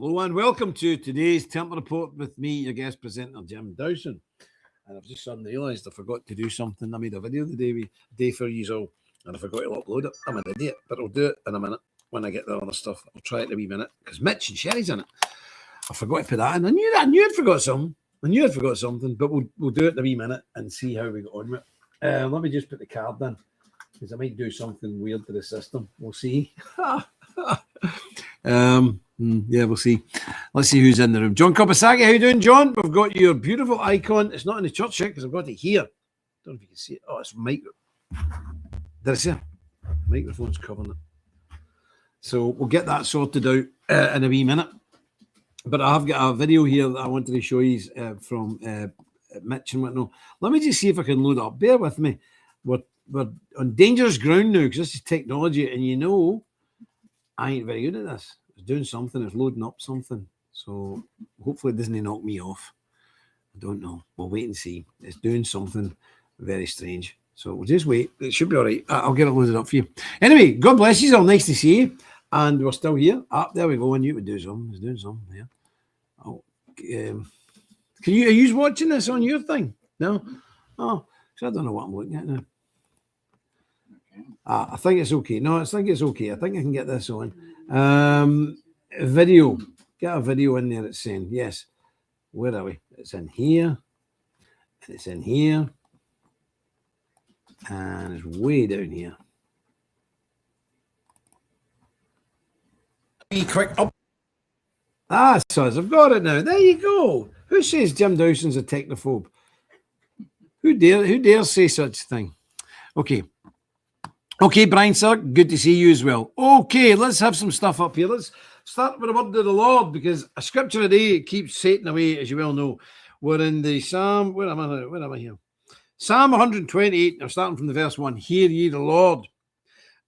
Hello and welcome to today's Temple Report with me, your guest presenter, Jim Dowson. And I've just suddenly realised I forgot to do something. I made a video the day for you all, and I forgot to upload it. I'm an idiot, but I'll do it in a minute when I get the other stuff. I'll try it in a wee minute because Mitch and Sherry's in it. I forgot to put that in. I knew I'd forgot something. But we'll do it in a wee minute and see how we get on with it. Let me just put the card in because I might do something weird to the system. We'll see. Yeah, we'll see. Let's see who's in the room. John Kopasaki, how you doing, John? We've got your beautiful icon. It's not in the church yet because I've got it here. Don't know if you can see it. Oh, it's micro. Did I say it? Microphone's covering it. So we'll get that sorted out in a wee minute. But I have got a video here that I wanted to show you from Mitch and whatnot. Let me just see if I can load it up. Bear with me. We're on dangerous ground now because this is technology, and you know I ain't very good at this. It's doing something. It's loading up something. So hopefully it doesn't knock me off. I don't know. We'll wait and see. It's doing something very strange. So we'll just wait. It should be all right. I'll get it loaded up for you. Anyway, God bless you. All nice to see you. And we're still here. There we go. I knew it would do something. It's doing something there. Oh, are you watching this on your thing? No? Oh, so I don't know what I'm looking at now. I think it's okay. No, I think it's okay. I think I can get this on. Video. Get a video in there. It's saying, yes. Where are we? It's in here. It's in here. And it's way down here. Be quick up. So I've got it now. There you go. Who says Jim Dawson's a technophobe? Who dares say such a thing? Okay. Okay, Brian, sir, good to see you as well. Okay, let's have some stuff up here. Let's start with the word of the Lord, because a scripture a day keeps Satan away, as you well know. We're in the Psalm, where am I here? Psalm 128, I'm starting from the verse 1. Hear ye the Lord.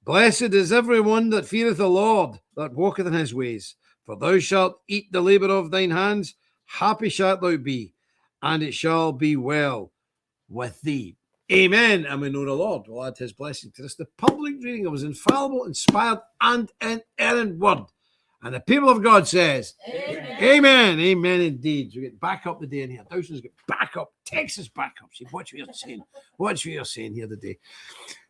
Blessed is everyone that feareth the Lord, that walketh in his ways. For thou shalt eat the labour of thine hands. Happy shalt thou be, and it shall be well with thee. Amen. And we know the Lord will add his blessing to this. The public reading of his infallible, inspired, and inerrant word. And the people of God says, Amen. Amen. Amen indeed. So we get back up the day in here. Dawson's get back up. Texas back up. See, watch what you're saying. Watch what you're saying here today.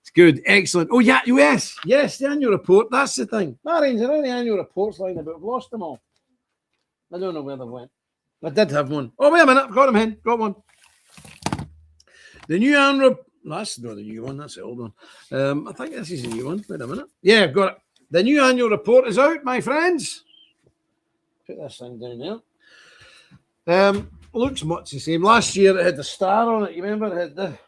It's good. Excellent. Oh, yeah. Yes. Yes, the annual report. That's the thing. Marines, are any annual reports lying about? I've lost them all. I don't know where they went. I did have one. Oh, wait a minute. I've got them in. Got one. The new annual report. That's not the new one. That's the old one. I think this is the new one. Wait a minute. Yeah, I've got it. The new annual report is out, my friends. Put this thing down there. Looks much the same. Last year it had the star on it. You remember it had the...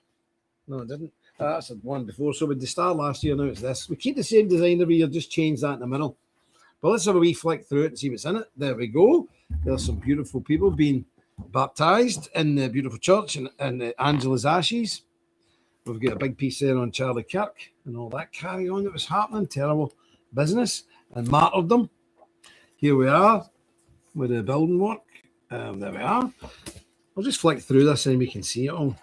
No, it didn't. That's the one before. So with the star last year, now it's this. We keep the same design every year, just change that in the middle. But let's have a wee flick through it and see what's in it. There we go. There's some beautiful people being baptized in the beautiful church and Angela's ashes. We've got a big piece there on Charlie Kirk and all that carry on that was happening. Terrible business and martyrdom. Here we are with the building work. There we are. I'll just flick through this and we can see it all.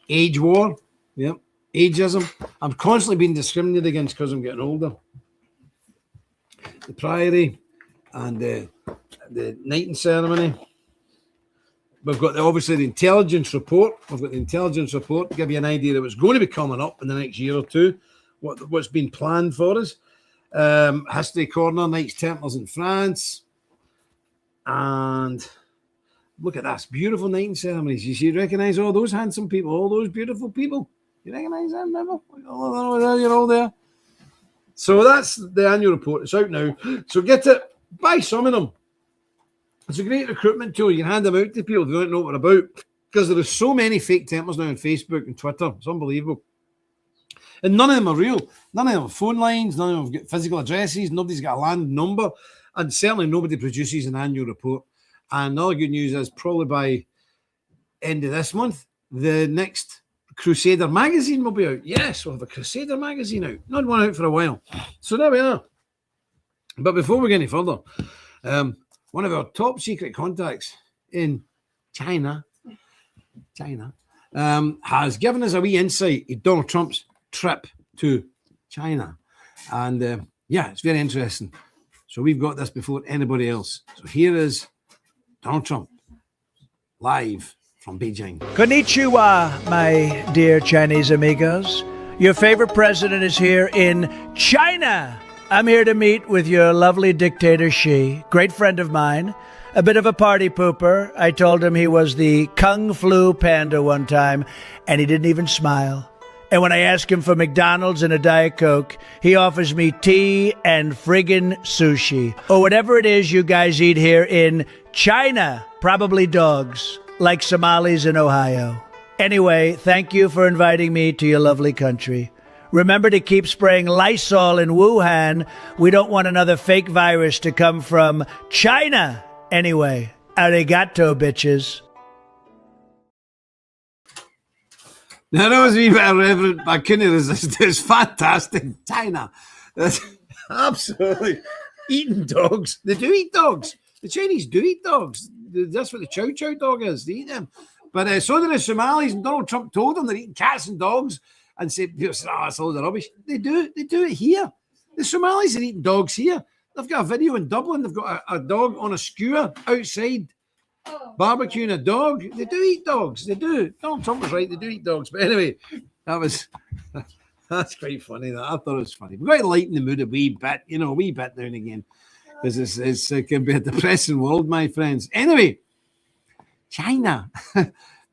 Age war. Yep. Ageism. I'm constantly being discriminated against because I'm getting older. The priory and the knighting ceremony. We've got obviously the intelligence report. We've got the intelligence report to give you an idea that what's going to be coming up in the next year or two, what's been planned for us. History Corner, Knights Templars in France. And look at this, beautiful knighting ceremonies. You recognize all those handsome people, all those beautiful people. You recognize them, never? You're all there. So that's the annual report. It's out now. So get it, buy some of them. It's a great recruitment tool. You can hand them out to people who don't know what they're about, because there are so many fake Templars now on Facebook and Twitter. It's unbelievable. And none of them are real. None of them have phone lines. None of them have got physical addresses. Nobody's got a land number. And certainly nobody produces an annual report. And another good news is probably by end of this month, the next Crusader magazine will be out. Yes, we'll have a Crusader magazine out. Not one out for a while. So there we are. But before we get any further, one of our top secret contacts in China has given us a wee insight in Donald Trump's trip to China. And yeah, it's very interesting. So we've got this before anybody else. So here is Donald Trump, live from Beijing. Konnichiwa, my dear Chinese amigos. Your favorite president is here in China. I'm here to meet with your lovely dictator Xi, great friend of mine, a bit of a party pooper. I told him he was the Kung Flu Panda one time, and he didn't even smile. And when I ask him for McDonald's and a Diet Coke, he offers me tea and friggin' sushi. Or whatever it is you guys eat here in China. Probably dogs, like Somalis in Ohio. Anyway, thank you for inviting me to your lovely country. Remember to keep spraying Lysol in Wuhan. We don't want another fake virus to come from China. Anyway, arigato, bitches. Now, that was a wee bit irreverent, but I couldn't resist. It's fantastic. China. That's absolutely eating dogs. They do eat dogs. The Chinese do eat dogs. That's what the chow chow dog is. They eat them. But so do the Somalis, and Donald Trump told them they're eating cats and dogs and said, oh, it's all the rubbish. They do it here. The Somalis are eating dogs here. They've got a video in Dublin. They've got a dog on a skewer outside barbecuing a dog. They do eat dogs. They do. Donald Trump was right. They do eat dogs. But anyway, that's quite funny. I thought it was funny. We've got to lighten the mood a wee bit, a wee bit now and again. Because it can be a depressing world, my friends. Anyway, China.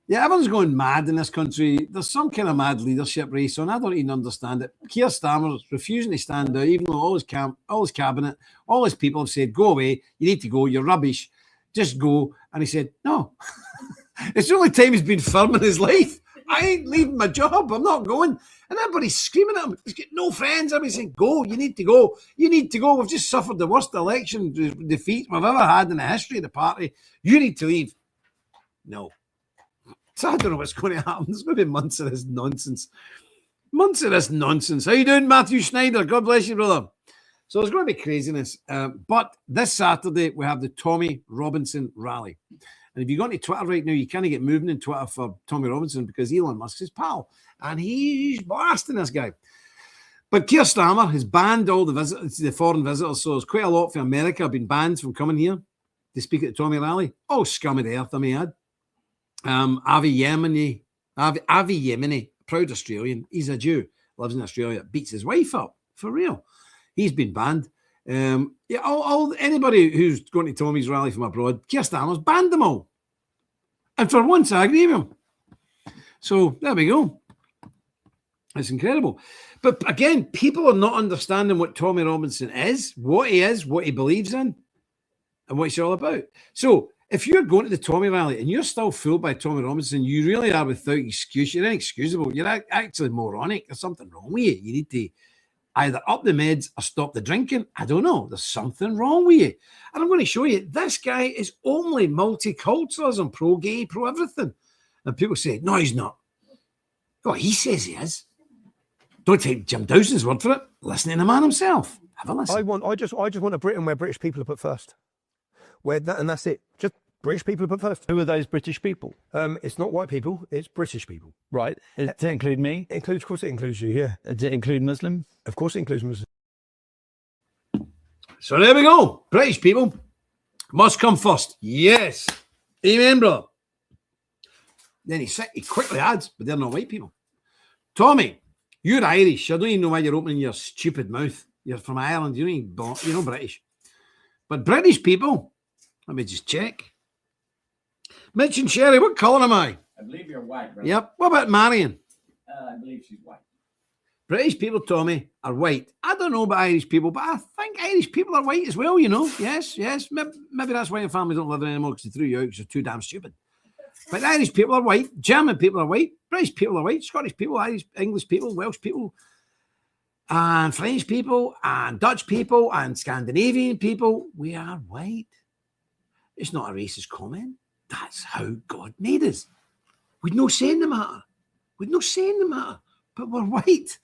Yeah, everyone's going mad in this country. There's some kind of mad leadership race on. I don't even understand it. Keir Starmer's refusing to stand out, even though all his cabinet, all his people have said, go away, you need to go, you're rubbish, just go. And he said, no. It's the only time he's been firm in his life. I ain't leaving my job. I'm not going. And everybody's screaming at him. He's got no friends. Everybody's saying, go, you need to go. You need to go. We've just suffered the worst election defeat we've ever had in the history of the party. You need to leave. No. So I don't know what's going to happen. There's going to be months of this nonsense. Months of this nonsense. How you doing, Matthew Schneider? God bless you, brother. So there's going to be craziness. But this Saturday, we have the Tommey Robinson rally. And if you go onto Twitter right now, you can't get moving in Twitter for Tommey Robinson because Elon Musk's his pal. And he's blasting this guy. But Keir Starmer has banned all the foreign visitors. So there's quite a lot from America have been banned from coming here to speak at the Tommey rally. Oh, scum of the earth, I may add. Avi Yemeni, proud Australian. He's a Jew, lives in Australia, beats his wife up, for real. He's been banned. Anybody who's going to Tommy's rally from abroad, Keir Starmer's banned them all. And for once, I agree with him. So there we go. It's incredible. But again, people are not understanding what Tommey Robinson is, what he believes in, and what it's all about. So if you're going to the Tommey rally and you're still fooled by Tommey Robinson, you really are without excuse. You're inexcusable. You're actually moronic. There's something wrong with you. You need to either up the meds or stop the drinking. I don't know. There's something wrong with you. And I'm going to show you. This guy is only multiculturalism, pro-gay, pro-everything. And people say, no, he's not. Oh, he says he is. Don't take Jim Dawson's word for it. Listen to the man himself. Have a listen. I just want a Britain where British people are put first. And that's it. Just British people are put first. Who are those British people? It's not white people, it's British people. Right. Does it include me? Of course it includes you, yeah. Does it include Muslim? Of course it includes Muslims. So there we go. British people must come first. Yes. Amen, brother. Then he quickly adds, but they're not white people. Tommy, you're Irish. I don't even know why you're opening your stupid mouth. You're from Ireland. You're not British. But British people, let me just check. Mitch and Sherry, what colour am I? I believe you're white, brother. Yep. What about Marion? I believe she's white. British people, Tommy, are white. I don't know about Irish people, but I think Irish people are white as well, Yes. Maybe that's why your family don't live there anymore because they threw you out because you're too damn stupid. But Irish people are white. German people are white. British people are white. Scottish people, Irish, English people, Welsh people, and French people, and Dutch people, and Scandinavian people. We are white. It's not a racist comment. That's how God made us. We'd no say in the matter. But we're white.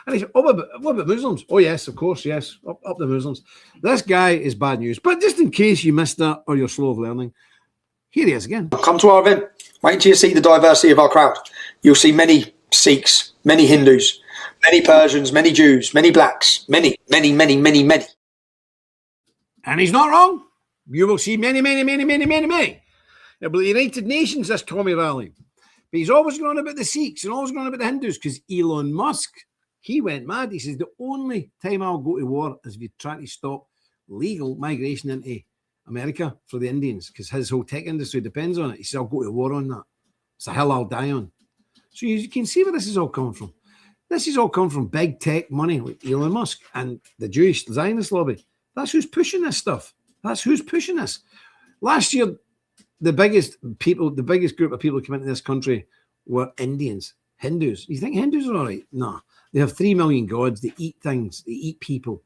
And he said, what about Muslims? Oh, yes, of course, yes. Up the Muslims. This guy is bad news. But just in case you missed that or you're slow of learning, here he is again. Come to our event. Wait until you see the diversity of our crowd. You'll see many Sikhs, many Hindus, many Persians, many Jews, many blacks, many. And he's not wrong. You will see many. It'll be the United Nations, this Tommey rally. But he's always going on about the Sikhs and always going on about the Hindus because Elon Musk, he went mad. He says, the only time I'll go to war is if you try to stop legal migration into America for the Indians because his whole tech industry depends on it. He said, I'll go to war on that. It's a hill I'll die on. So you can see where this is all coming from. This is all coming from big tech money like Elon Musk and the Jewish Zionist lobby. That's who's pushing this stuff. That's who's pushing this. Last year, the biggest group of people who came into this country were Indians, Hindus. You think Hindus are all right? No. They have 3 million gods. They eat things. They eat people.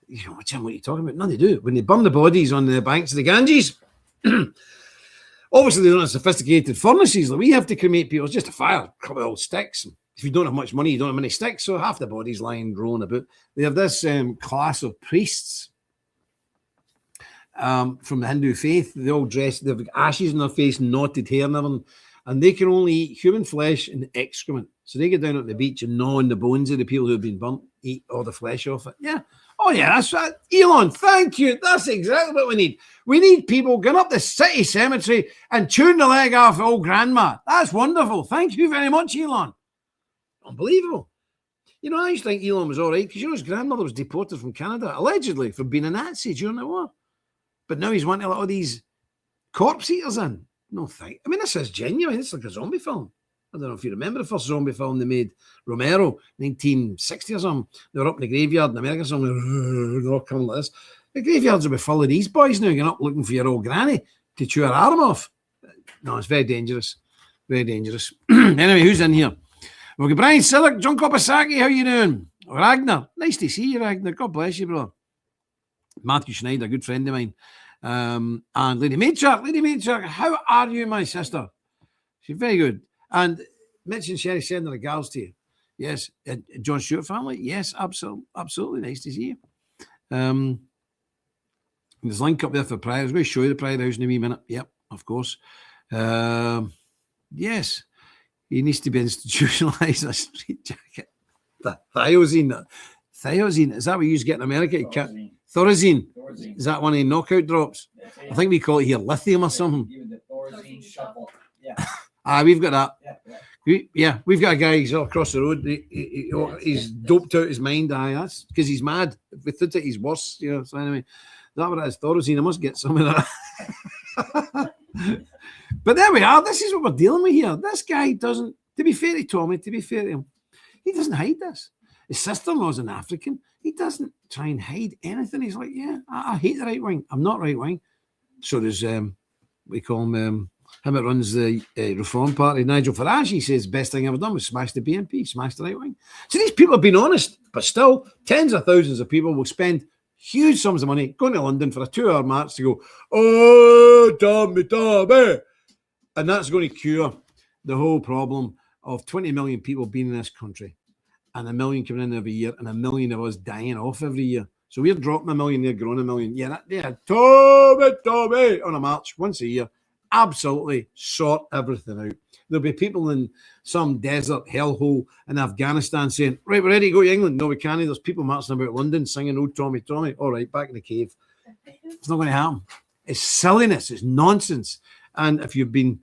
You know, Jim, what are you talking about? No, they do. When they burn the bodies on the banks of the Ganges, obviously they don't have sophisticated furnaces. Like we have to cremate people. It's just a fire, a couple of old sticks. If you don't have much money, you don't have many sticks, so half the body's lying rolling about. They have this class of priests from the Hindu faith. They all dressed, they've got ashes in their face, knotted hair and everything, and they can only eat human flesh and excrement. So they get down at the beach and gnaw on the bones of the people who have been burnt, eat all the flesh off it. Yeah. Oh, yeah, that's right. Elon, thank you. That's exactly what we need. We need people going up the city cemetery and chewing the leg off old grandma. That's wonderful. Thank you very much, Elon. Unbelievable. You know, I used to think Elon was all right because, you know, his grandmother was deported from Canada, allegedly, for being a Nazi during the war. But now he's wanting a lot of these corpse eaters in. No thank. I mean, this is genuine. It's like a zombie film. I don't know if you remember the first zombie film they made, Romero, 1960 or something. They were up in the graveyard in America, something, they're all coming like this. The graveyards will be full of these boys now, going up looking for your old granny to chew her arm off. No, it's very dangerous. Very dangerous. Anyway, who's in here? We've got Brian Sillick, John Kopasaki, how you doing? Ragnar, nice to see you, Ragnar. God bless you, brother. Matthew Schneider, a good friend of mine. And Lady Matriarch, how are you, my sister? She's very good. And Mitch and Sherry sending regards to you. Yes. John Stewart family? Yes, absolutely. Nice to see you. There's a link up there for Pride. I was going to show you the Pride House in a wee minute. Yep, of course. Yes. He needs to be institutionalized. A street jacket. Thiazine. Is that what you use to get in America? Thorazine. Is that one of the knockout drops? I think we call it here lithium or something. We've got that. We've got a guy who's all across the road. He's doped out his mind. That's because he's mad. If we thought it, he's worse. You know. So anyway, that what it is. Thorazine. I must get some of that. But there we are. This is what we're dealing with here. This guy doesn't. To be fair to Tommey, to be fair to him, he doesn't hide this. His sister-in-law's an African. He doesn't try and hide anything. He's like, yeah, I hate the right wing. I'm not right wing. So there's we call him that runs the Reform Party, Nigel Farage. He says best thing ever done was smash the BNP, smash the right wing. So these people have been honest, but still tens of thousands of people will spend huge sums of money going to London for a 2-hour march to go, oh, Tommey. And that's going to cure the whole problem of 20 million people being in this country and 1 million coming in every year and 1 million of us dying off every year. So we're dropping 1 million, they're growing 1 million. Yeah, Tommey on a march once a year. Absolutely sort everything out. There'll be people in some desert hellhole in Afghanistan saying, right, we're ready to go to England. No, we can't. There's people marching about London singing, oh, Tommey. All right, back in the cave. It's not going to happen. It's silliness. It's nonsense. And if you've been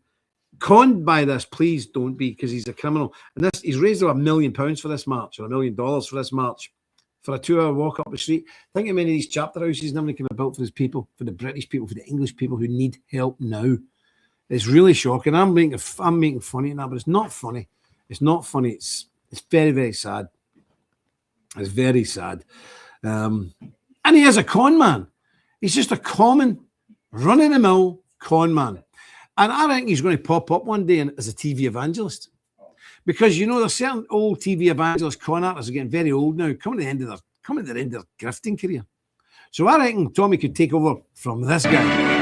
conned by this, please don't be, because he's a criminal. And he's raised about £1 million for this march, or $1 million for this march, for a 2-hour walk up the street. Think how many of these chapter houses and everything can be built for his people, for the British people, for the English people who need help now. It's really shocking. I'm making funny now, but it's not funny. It's not funny. It's very, very sad. It's very sad. And he is a con man. He's just a common, run-of-the-mill con man. And I think he's going to pop up one day as a TV evangelist. Because, you know, there's certain old TV evangelist con artists are getting very old now, coming to the end of their grifting career. So I reckon Tommey could take over from this guy.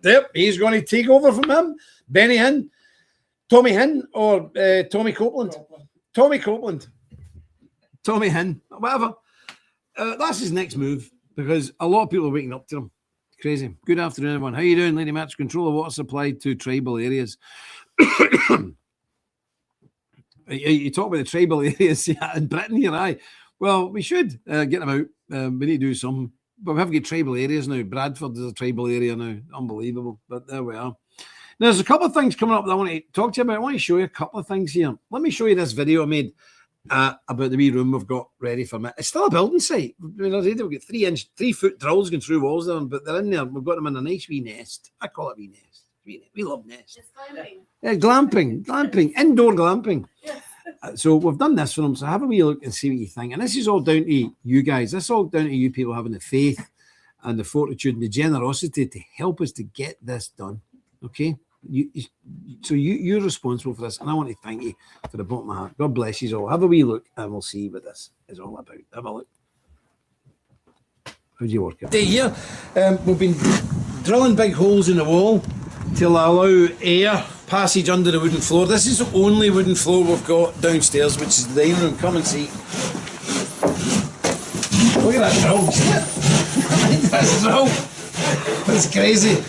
Yep, he's going to take over from him. Benny Hinn, Tommey Hinn, or Tommy Copeland. Tommy Copeland. Tommey Hinn, whatever. That's his next move, because a lot of people are waking up to him. Crazy. Good afternoon, everyone. How you doing, Lady Match? Control of water supply to tribal areas. You talk about the tribal areas in Britain here, aye. Well, we should get them out. We need to do some. But we have got tribal areas now. Bradford is a tribal area now. Unbelievable. But there we are. Now, there's a couple of things coming up that I want to talk to you about. I want to show you a couple of things here. Let me show you this video I made about the wee room we've got ready for me. It's still a building site. I mean, we've got 3-foot drills going through walls there, but they're in there. We've got them in a nice wee nest. I call it wee nest. We love nests. It's glamping. Yeah, glamping, indoor glamping. Yes. So we've done this for them. So have a wee look and see what you think. And this is all down to you guys. This is all down to you people having the faith and the fortitude and the generosity to help us to get this done. Okay? You're responsible for this, and I want to thank you for the bottom of my heart. God bless you all. Have a wee look, and we'll see what this is all about. Have a look. How do you work it? Here, we've been drilling big holes in the wall to allow air passage under the wooden floor. This is the only wooden floor we've got downstairs, which is the dining room. Come and see. Look at that drill. This drill. That's crazy.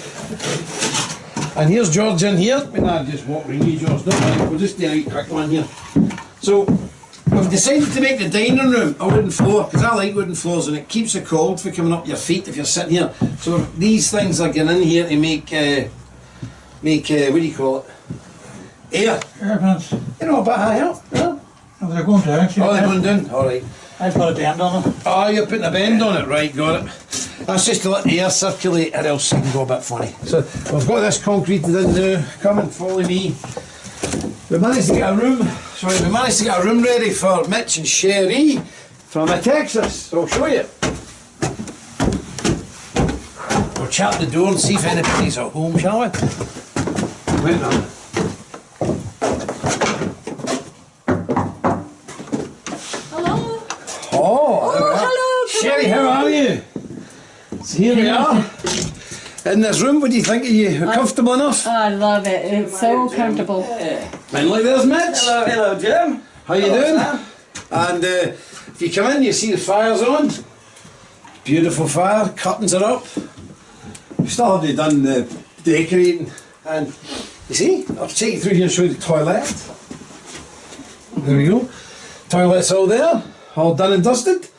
And here's George in here. I just walk around you, George. Don't worry, we'll just do a quick one here. So, we've decided to make the dining room a wooden floor, because I like wooden floors and it keeps the cold from coming up your feet if you're sitting here. So, these things are getting in here to make what do you call it? Air. Air vents. You know, about high up. Yeah. Oh, they're going down. Oh, they're going down? Alright. I've got a bend on them. Oh, you're putting a bend on it, right, got it. That's just to let the air circulate or else it can go a bit funny. So we've got this concreted in now. Come and follow me. We managed to get a room ready for Mitch and Sherry from Texas. So I'll show you. We'll chat the door and see if anybody's at home, shall we? Wait a minute. Sherry, how are you? So here we are. In this room, what do you think of you? Comfortable enough? I love it. It's so comfortable. And look, there's Mitch. Hello, Jim. How you doing? And if you come in, you see the fire's on. Beautiful fire. Curtains are up. We still haven't done the decorating. And you see, I'll take you through here and show you the toilet. There we go. Toilet's all there. All done and dusted.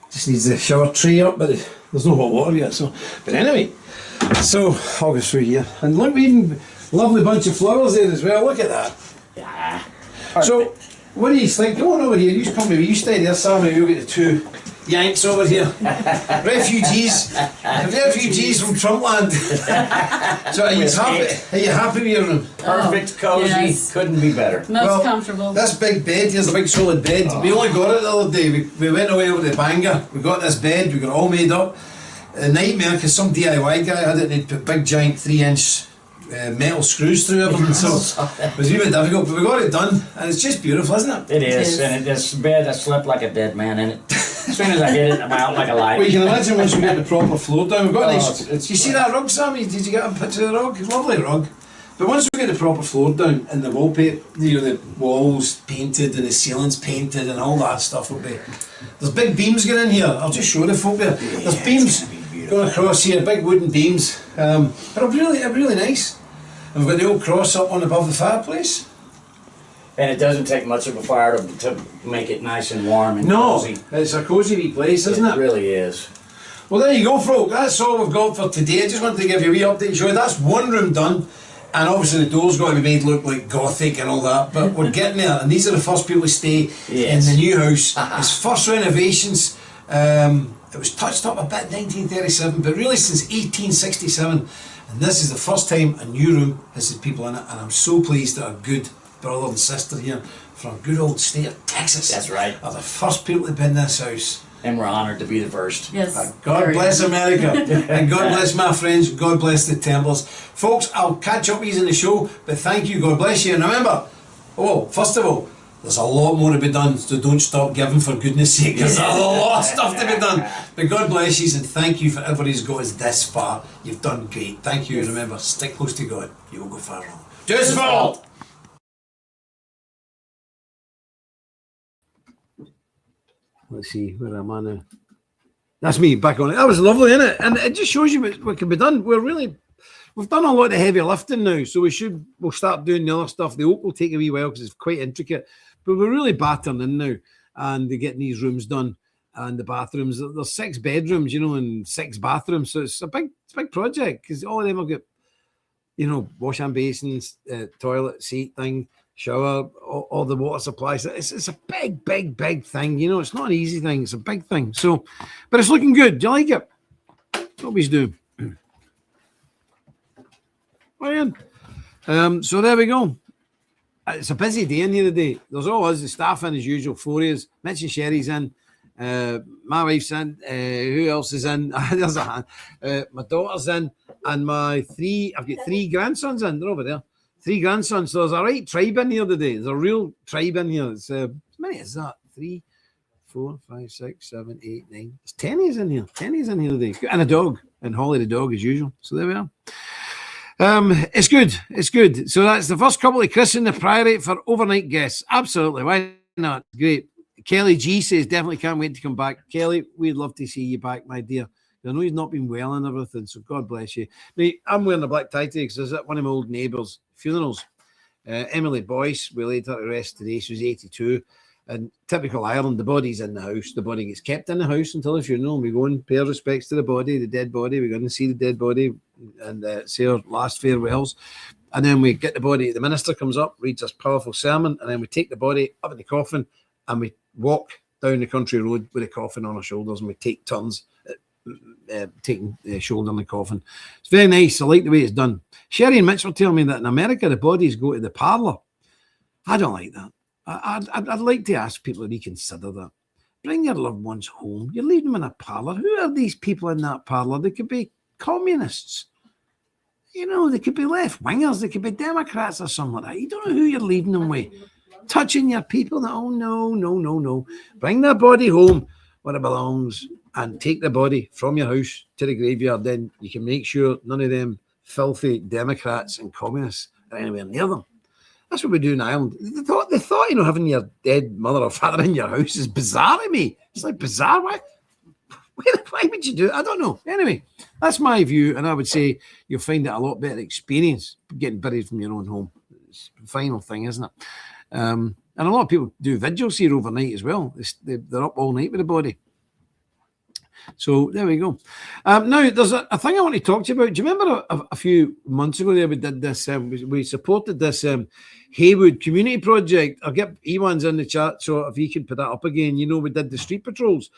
Just needs the shower tray up, but there's no hot water yet. So, but anyway, so I'll go through here, and look, we even lovely bunch of flowers there as well. Look at that. Yeah. So, what do you think? Come on over here. You come with me. You stay there, Sammy. We'll get the two Yanks over here. Refugees. Refugees from Trumpland. So, are you happy? Are you happy with your room? Perfect, cozy, yes. couldn't be better. Most comfortable. This big bed, here's a big solid bed. We only got it the other day. We went away over to Bangor. We got this bed, we got it all made up. A nightmare because some DIY guy had it and he'd put big giant 3-inch metal screws through everything. So it was a bit difficult, but we got it done and it's just beautiful, isn't it? It is, and this bed, I slept like a dead man in it. As soon as I hit it, I'm out like a light. Well, you can imagine once we get the proper floor down. We've got nice. You see that rug, Sammy? Did you get a picture of the rug? It's a lovely rug. But once we get the proper floor down and the wallpaper, you know, the walls painted and the ceilings painted and all that stuff will be. There's big beams going in here. I'll just show the folk there. There's beams going across here, big wooden beams. But they're really nice. And we've got the old cross up on above the fireplace. And it doesn't take much of a fire to make it nice and warm and cozy. It's a cosy wee place, isn't it? It really is. Well, there you go, folk. That's all we've got for today. I just wanted to give you a wee update and show you that's one room done. And obviously the door's got to be made look like gothic and all that, but we're getting there. And these are the first people to stay in the new house. It's first renovations. It was touched up a bit in 1937, but really since 1867. And this is the first time a new room has had people in it. And I'm so pleased that a good brother and sister here from good old state of Texas. That's right. Are the first people to be in this house. And we're honoured to be the first. Yes. God bless America. And God bless my friends. God bless the Templars. Folks, I'll catch up with you in the show, but thank you. God bless you. And remember, first of all, there's a lot more to be done, so don't stop giving for goodness sake. There's a lot of stuff to be done. But God bless you and thank you for everybody who's got us this far. You've done great. Thank you. And remember, stick close to God. You won't go far wrong. Just fault. Let's see, where am I now? That's me back on it. That was lovely, isn't it? And it just shows you what can be done. We've done a lot of heavy lifting now, so we'll start doing the other stuff. The oak will take a wee while because it's quite intricate, but we're really battering in now, and they're getting these rooms done and the bathrooms. There's 6 bedrooms, and 6 bathrooms, so it's a big project because all of them will get, wash and basins, toilet, seat thing, shower, all the water supplies. It's a big thing. It's not an easy thing. It's a big thing. So, but it's looking good. Do you like it? Always do. So there we go. It's a busy day in here today. There's all us, the staff in as usual, 4 years. Mitch and Sherry's in. My wife's in. Who else is in? There's a hand. My daughter's in. And I've got 3 grandsons in. They're over there. 3 grandsons. So there's a right tribe in here today. There's a real tribe in here. It's, how many is that? 3, 4, 5, 6, 7, 8, 9. There's 10 in here. 10 in here today. And a dog. And Holly the dog as usual. So there we are. It's good. So that's the first couple of Chris in the Priory for overnight guests. Absolutely. Why not? Great. Kelly G says, definitely can't wait to come back. Kelly, we'd love to see you back, my dear. I know he's not been well and everything, so God bless you. Now, I'm wearing a black tie today because I was at one of my old neighbours' funerals. Emily Boyce, we laid her to rest today. She was 82. And typical Ireland, the body's in the house. The body gets kept in the house until the funeral. We go and pay our respects to the body, the dead body. We go and see the dead body and say our last farewells. And then we get the body. The minister comes up, reads us powerful sermon, and then we take the body up in the coffin and we walk down the country road with the coffin on our shoulders, and we take turns taking the shoulder in the coffin. It's very nice. I like the way it's done. Sherry and Mitch were telling me that in America, the bodies go to the parlour. I don't like that. I'd like to ask people to reconsider that. Bring your loved ones home. You leave them in a parlour. Who are these people in that parlour? They could be communists. They could be left-wingers. They could be Democrats or something like that. You don't know who you're leaving them with. Touching your people. Oh, no. Bring their body home where it belongs and take the body from your house to the graveyard. Then you can make sure none of them filthy Democrats and communists are anywhere near them. That's what we do in Ireland. The thought, having your dead mother or father in your house is bizarre to me. It's like bizarre. Why would you do it? I don't know. Anyway, that's my view, and I would say you'll find it a lot better experience getting buried from your own home. It's the final thing, isn't it? And a lot of people do vigils here overnight as well. They're up all night with the body. So there we go. Now, there's a thing I want to talk to you about. Do you remember a few months ago there we did this, we supported this Haywood community project. I'll get Ewan's in the chat, so if he can put that up again. We did the street patrols.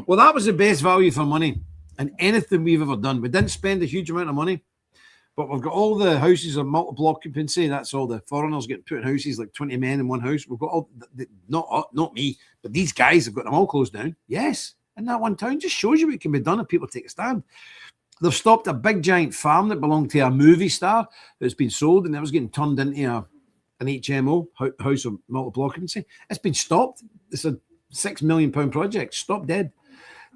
Well, that was the best value for money in anything we've ever done. We didn't spend a huge amount of money, but we've got all the houses of multiple occupancy. That's all the foreigners getting put in houses, like 20 men in one house. We've got all, not me, but these guys have got them all closed down. Yes. In that one town, just shows you what can be done if people take a stand. They've stopped a big giant farm that belonged to a movie star that's been sold, and it was getting turned into an HMO, house of multiple occupancy. It's been stopped. It's a £6 million project. Stop dead.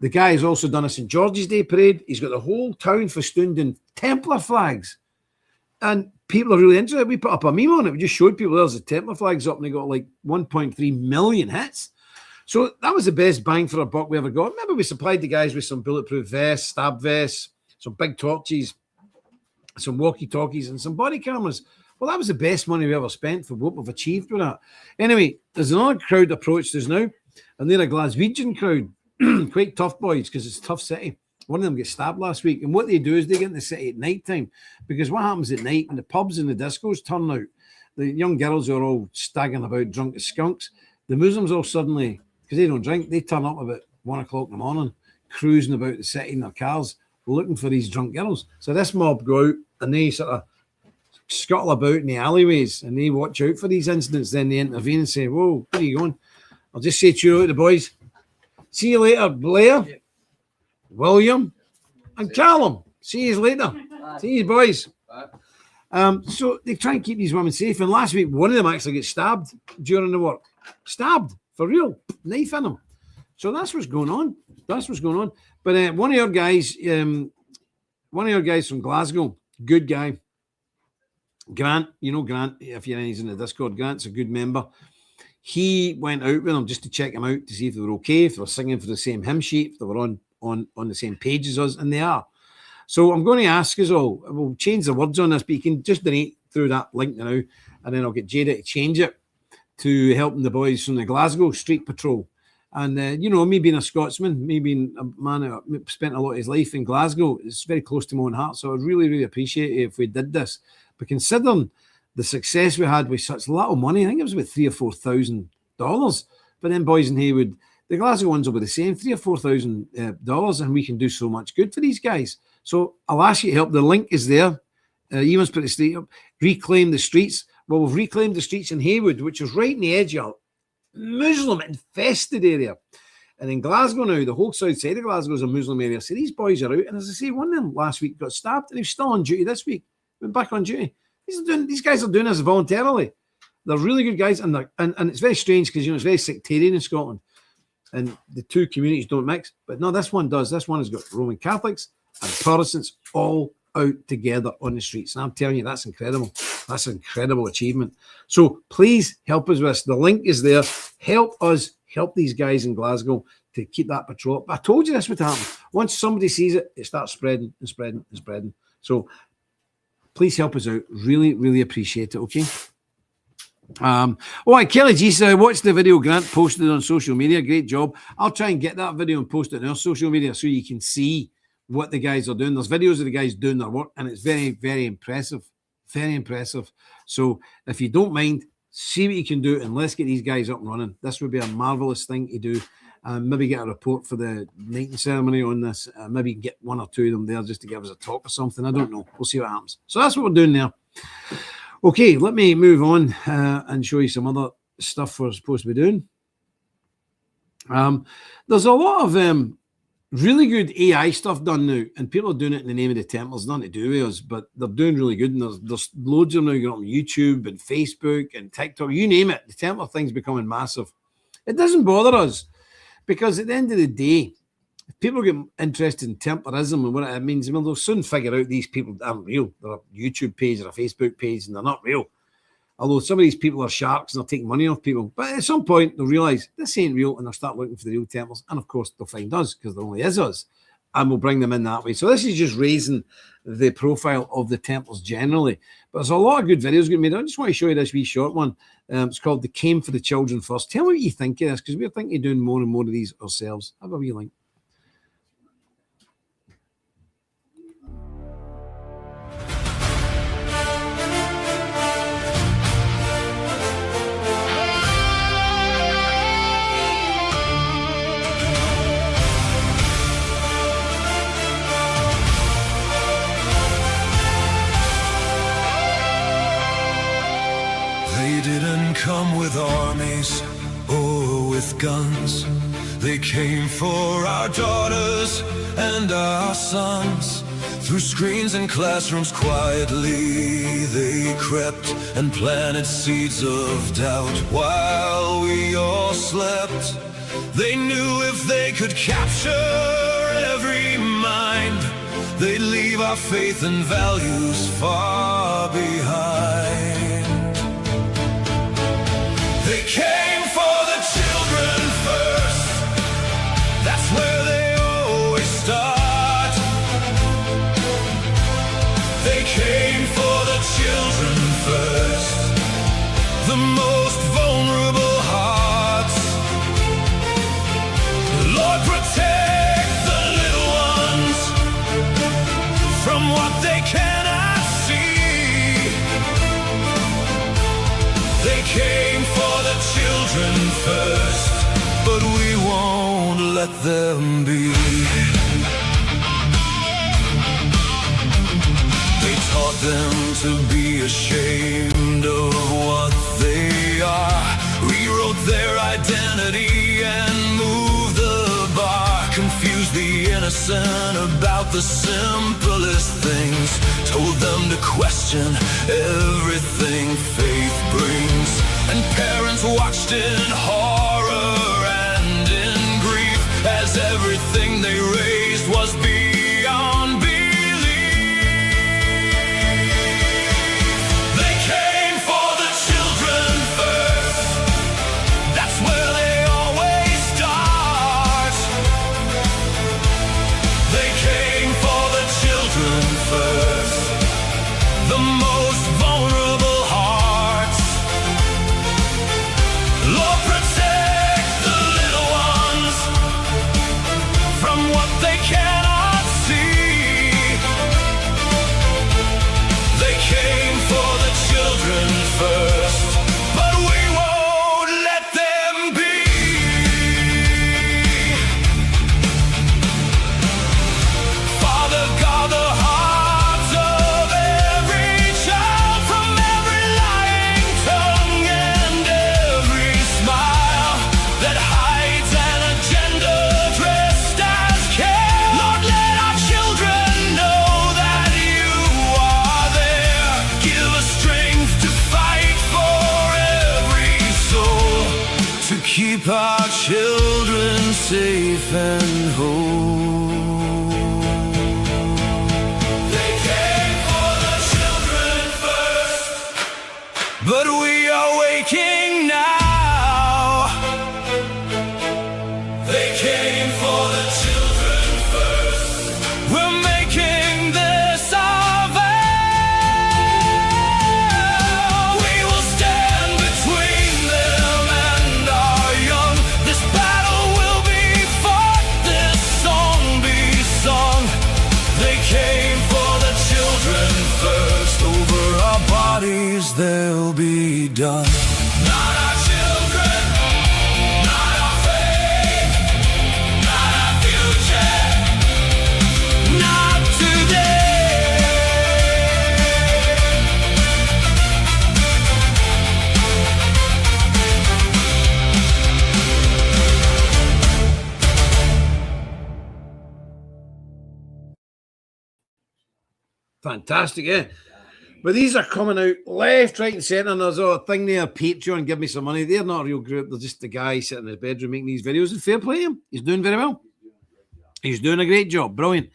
The guy has also done a St. George's Day parade. He's got the whole town festooned in Templar flags. And people are really interested. We put up a meme on it. We just showed people there's the Templar flags up, and they got like 1.3 million hits. So that was the best bang for a buck we ever got. Remember, we supplied the guys with some bulletproof vests, stab vests, some big torches, some walkie-talkies, and some body cameras. Well, that was the best money we ever spent for what we've achieved with that. Anyway, there's another crowd approached us now, and they're a Glaswegian crowd, quite tough boys, because it's a tough city. One of them gets stabbed last week, and what they do is they get in the city at night time, because what happens at night when the pubs and the discos turn out, the young girls are all staggering about drunk as skunks. The Muslims all suddenly, because they don't drink, they turn up about 1 o'clock in the morning, cruising about the city in their cars, looking for these drunk girls. So this mob go out and they sort of scuttle about in the alleyways and they watch out for these incidents. Then they intervene and say, whoa, where are you going? I'll just say to you, the boys, see you later, Blair, William, and Callum. See you later. See you, boys. So they try and keep these women safe. And last week, one of them actually gets stabbed during the work. Stabbed. For real, knife in him. So that's what's going on. But one of your guys from Glasgow, good guy, Grant. Grant. If he's in the Discord, Grant's a good member. he went out with them just to check them out to see if they were okay, if they were singing for the same hymn sheet, if they were on the same page as us, and they are. So I'm going to ask us all, we'll change the words on this, but you can just donate through that link now, and then I'll get Jada to change it to helping the boys from the Glasgow Street Patrol. And, you know, me being a Scotsman, me being a man who spent a lot of his life in Glasgow, it's very close to my own heart. So I'd really, really appreciate it if we did this. But considering the success we had with such little money, I think it was about $3,000 or $4,000. But then boys in Haywood, the Glasgow ones will be the same, $3,000 or $4,000, and we can do so much good for these guys. So I'll ask you to help. The link is there. Ewan's put the street up. Reclaim the streets. Well, we've reclaimed the streets in Haywood, which is right in the edge of a Muslim-infested area. And in Glasgow now, the whole south side of Glasgow is a Muslim area. So these boys are out. And as I say, one of them last week got stabbed, and he's still on duty this week. Went back on duty. These guys are doing this voluntarily. They're really good guys, and it's very strange because, you know, it's very sectarian in Scotland, and the two communities don't mix. But no, this one does. This one has got Roman Catholics and Protestants all out together on the streets. And I'm telling you, that's incredible. That's an incredible achievement. So please help us with this. The link is there. Help us help these guys in Glasgow to keep that patrol up. I told you this would happen. Once somebody sees it, it starts spreading and spreading and spreading. So please help us out. Really, really appreciate it. Okay. All right, Kelly G said, watch the video Grant posted on social media. Great job. I'll try and get that video and post it on our social media so you can see what the guys are doing. There's videos of the guys doing their work, and it's very, very impressive. Very impressive. So if you don't mind, see what you can do, and let's get these guys up and running. This would be a marvelous thing to do. Maybe get a report for the knighting ceremony on this. Maybe get one or two of them there just to give us a talk or something. I don't know. We'll see what happens. So that's what we're doing there. Okay, let me move on and show you some other stuff we're supposed to be doing. There's a lot of really good AI stuff done now, and people are doing it in the name of the Templars. Nothing to do with us, but they're doing really good. And there's loads of them now going on YouTube and Facebook and TikTok. You name it, the Templar thing's becoming massive. It doesn't bother us because at the end of the day, if people get interested in Templarism and what it means, well, they'll soon figure out these people aren't real. They're a YouTube page or a Facebook page, and they're not real. Although some of these people are sharks and they're taking money off people. But at some point, they'll realise this ain't real, and they'll start looking for the real Templars. And, of course, they'll find us because there only is us. And we'll bring them in that way. So this is just raising the profile of the Templars generally. But there's a lot of good videos getting made. I just want to show you this wee short one. It's called The Came for the Children First. Tell me what you think of this, because we're thinking of doing more and more of these ourselves. Have a wee link. They didn't come with armies or with guns. They came for our daughters and our sons. Through screens and classrooms quietly they crept and planted seeds of doubt while we all slept. They knew if they could capture every mind, they'd leave our faith and values far behind. They came for the children first. That's where they always start. They came for the children first, the most vulnerable hearts. Lord, protect the little ones from what they cannot see. They came for the children first, but we won't let them be. They taught them to be ashamed of what they are, rewrote their identity and moved the bar, confused the innocent about the simplest things, told them to question everything faith brings. And parents watched in horror and in grief as everything they raised was beyond belief. They came for the children first. safe and whole. They came for the children first, but we are waking now. They came for the children first. We're making this our vow. We will stand between them and our young. This battle will be fought, this song be sung. They came for the children first. Over our bodies they'll be done. Not our children, not our faith, not our future, not today. Fantastic, eh? But these are coming out left, right, and centre. And there's a thing there, Patreon, give me some money. They're not a real group. They're just the guy sitting in his bedroom making these videos. And fair play to him. He's doing very well. He's doing a great job. Brilliant.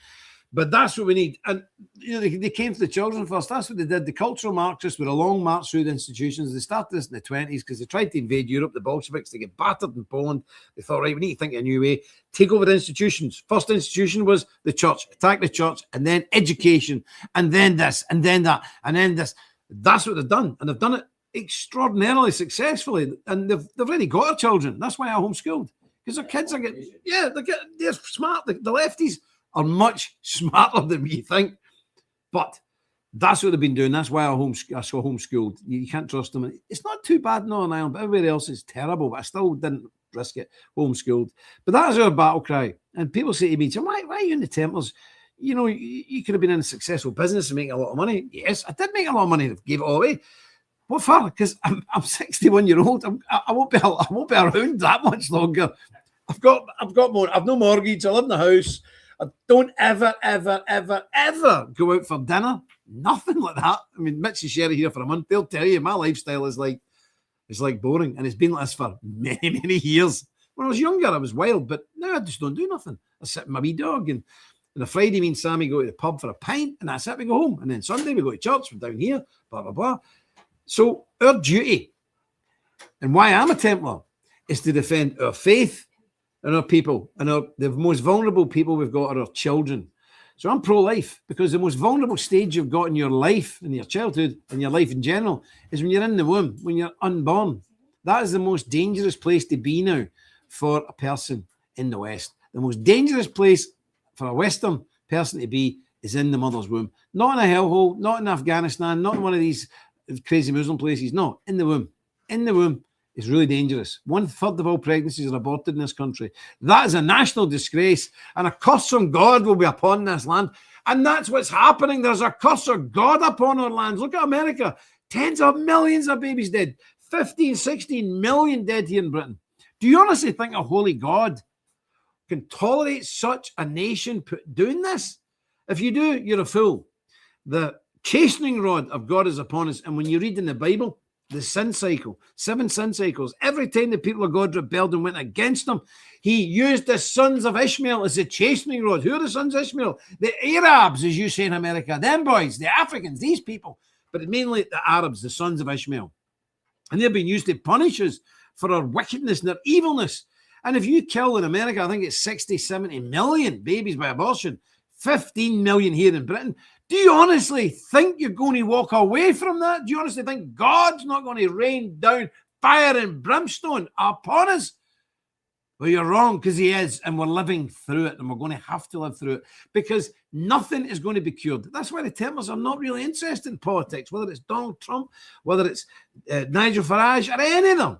But that's what we need. And you know, they came to the children first. That's what they did. The cultural Marxists were a long march through the institutions. They started this in the 20s because they tried to invade Europe, the Bolsheviks. They get battered in Poland. They thought, right, we need to think of a new way. Take over the institutions. First institution was the church. Attack the church. And then education. And then this. And then that. And then this. That's what they've done. And they've done it extraordinarily successfully. And they've already got our children. That's why I homeschooled. Because their kids are getting, they're smart. The lefties are much smarter than we think. But that's what they've been doing. That's why I homeschooled. You can't trust them. It's not too bad in Northern Ireland, but everybody else is terrible. But I still didn't risk it. Homeschooled. But that is our battle cry. And people say to me, so why are you in the Templars? You know, you could have been in a successful business and making a lot of money. Yes, I did make a lot of money and gave it all away. What for? Because I'm 61 years old. I won't be around that much longer. I've got more. I've no mortgage. I live in a house. I don't ever go out for dinner. Nothing like that. I mean, Mitch and Sherry here for a month. They'll tell you my lifestyle is like boring, and it's been like this for many years. When I was younger, I was wild, but now I just don't do nothing. I sit with my wee dog, and on a Friday, me and Sammy go to the pub for a pint, and that's it. We go home, and then Sunday we go to church. We're down here, blah blah blah. So our duty, and why I'm a Templar, is to defend our faith and our people, and the most vulnerable people we've got are our children. So I'm pro-life, because the most vulnerable stage you've got in your life, in your childhood, and your life in general, is when you're in the womb, when you're unborn. That is the most dangerous place to be now for a person in the West. The most dangerous place for a Western person to be is in the mother's womb. Not in a hellhole, not in Afghanistan, not in one of these crazy Muslim places. No, in the womb. In the womb. Is really dangerous. 1/3 of all pregnancies are aborted in this country. That is a national disgrace, and a curse from God will be upon this land. And that's what's happening. There's a curse of God upon our lands. Look at America. Tens of millions of babies dead. 15, 16 million dead here in Britain. Do you honestly think a holy God can tolerate such a nation doing this? If you do, you're a fool. The chastening rod of God is upon us. And when you read in the Bible, the sin cycle, 7 sin cycles, every time the people of God rebelled and went against him, he used the sons of Ishmael as a chastening rod. Who are the sons of Ishmael? The Arabs, as you say in America, them boys, the Africans, these people, but mainly the Arabs, the sons of Ishmael. And they've been used to punish us for our wickedness and our evilness. And if you kill in America, I think it's 60, 70 million babies by abortion, 15 million here in Britain. Do you honestly think you're going to walk away from that? Do you honestly think God's not going to rain down fire and brimstone upon us? Well, you're wrong, because he is, and we're living through it, and we're going to have to live through it, because nothing is going to be cured. That's why the Templars are not really interested in politics, whether it's Donald Trump, whether it's Nigel Farage, or any of them.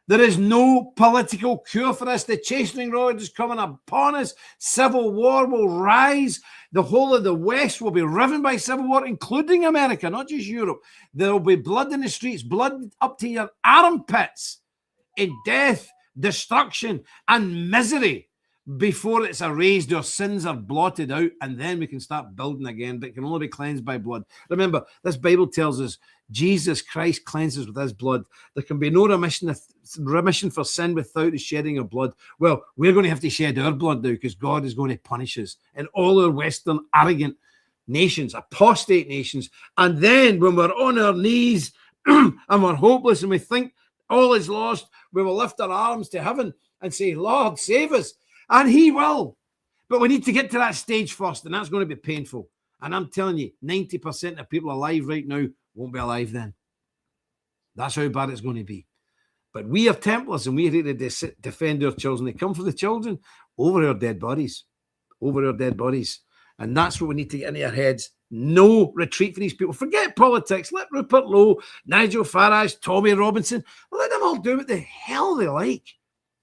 There is no political cure for this. The chastening rod is coming upon us. Civil war will rise. The whole of the West will be riven by civil war, including America, not just Europe. There will be blood in the streets, blood up to your armpits, in death, destruction, and misery. before it's erased, our sins are blotted out, and then we can start building again, but it can only be cleansed by blood. Remember, this Bible tells us Jesus Christ cleanses with his blood. There can be no remission for sin without the shedding of blood. Well, we're going to have to shed our blood now because God is going to punish us and all our Western arrogant nations, apostate nations. And then when we're on our knees and we're hopeless and we think all is lost, we will lift our arms to heaven and say, Lord, save us. And he will. But we need to get to that stage first, and that's going to be painful. And I'm telling you, 90% of people alive right now won't be alive then. That's how bad it's going to be. But we are Templars, and we are here to defend our children. They come for the children over our dead bodies. Over our dead bodies. And that's what we need to get into our heads. No retreat for these people. Forget politics. Let Rupert Lowe, Nigel Farage, Tommey Robinson, let them all do what the hell they like.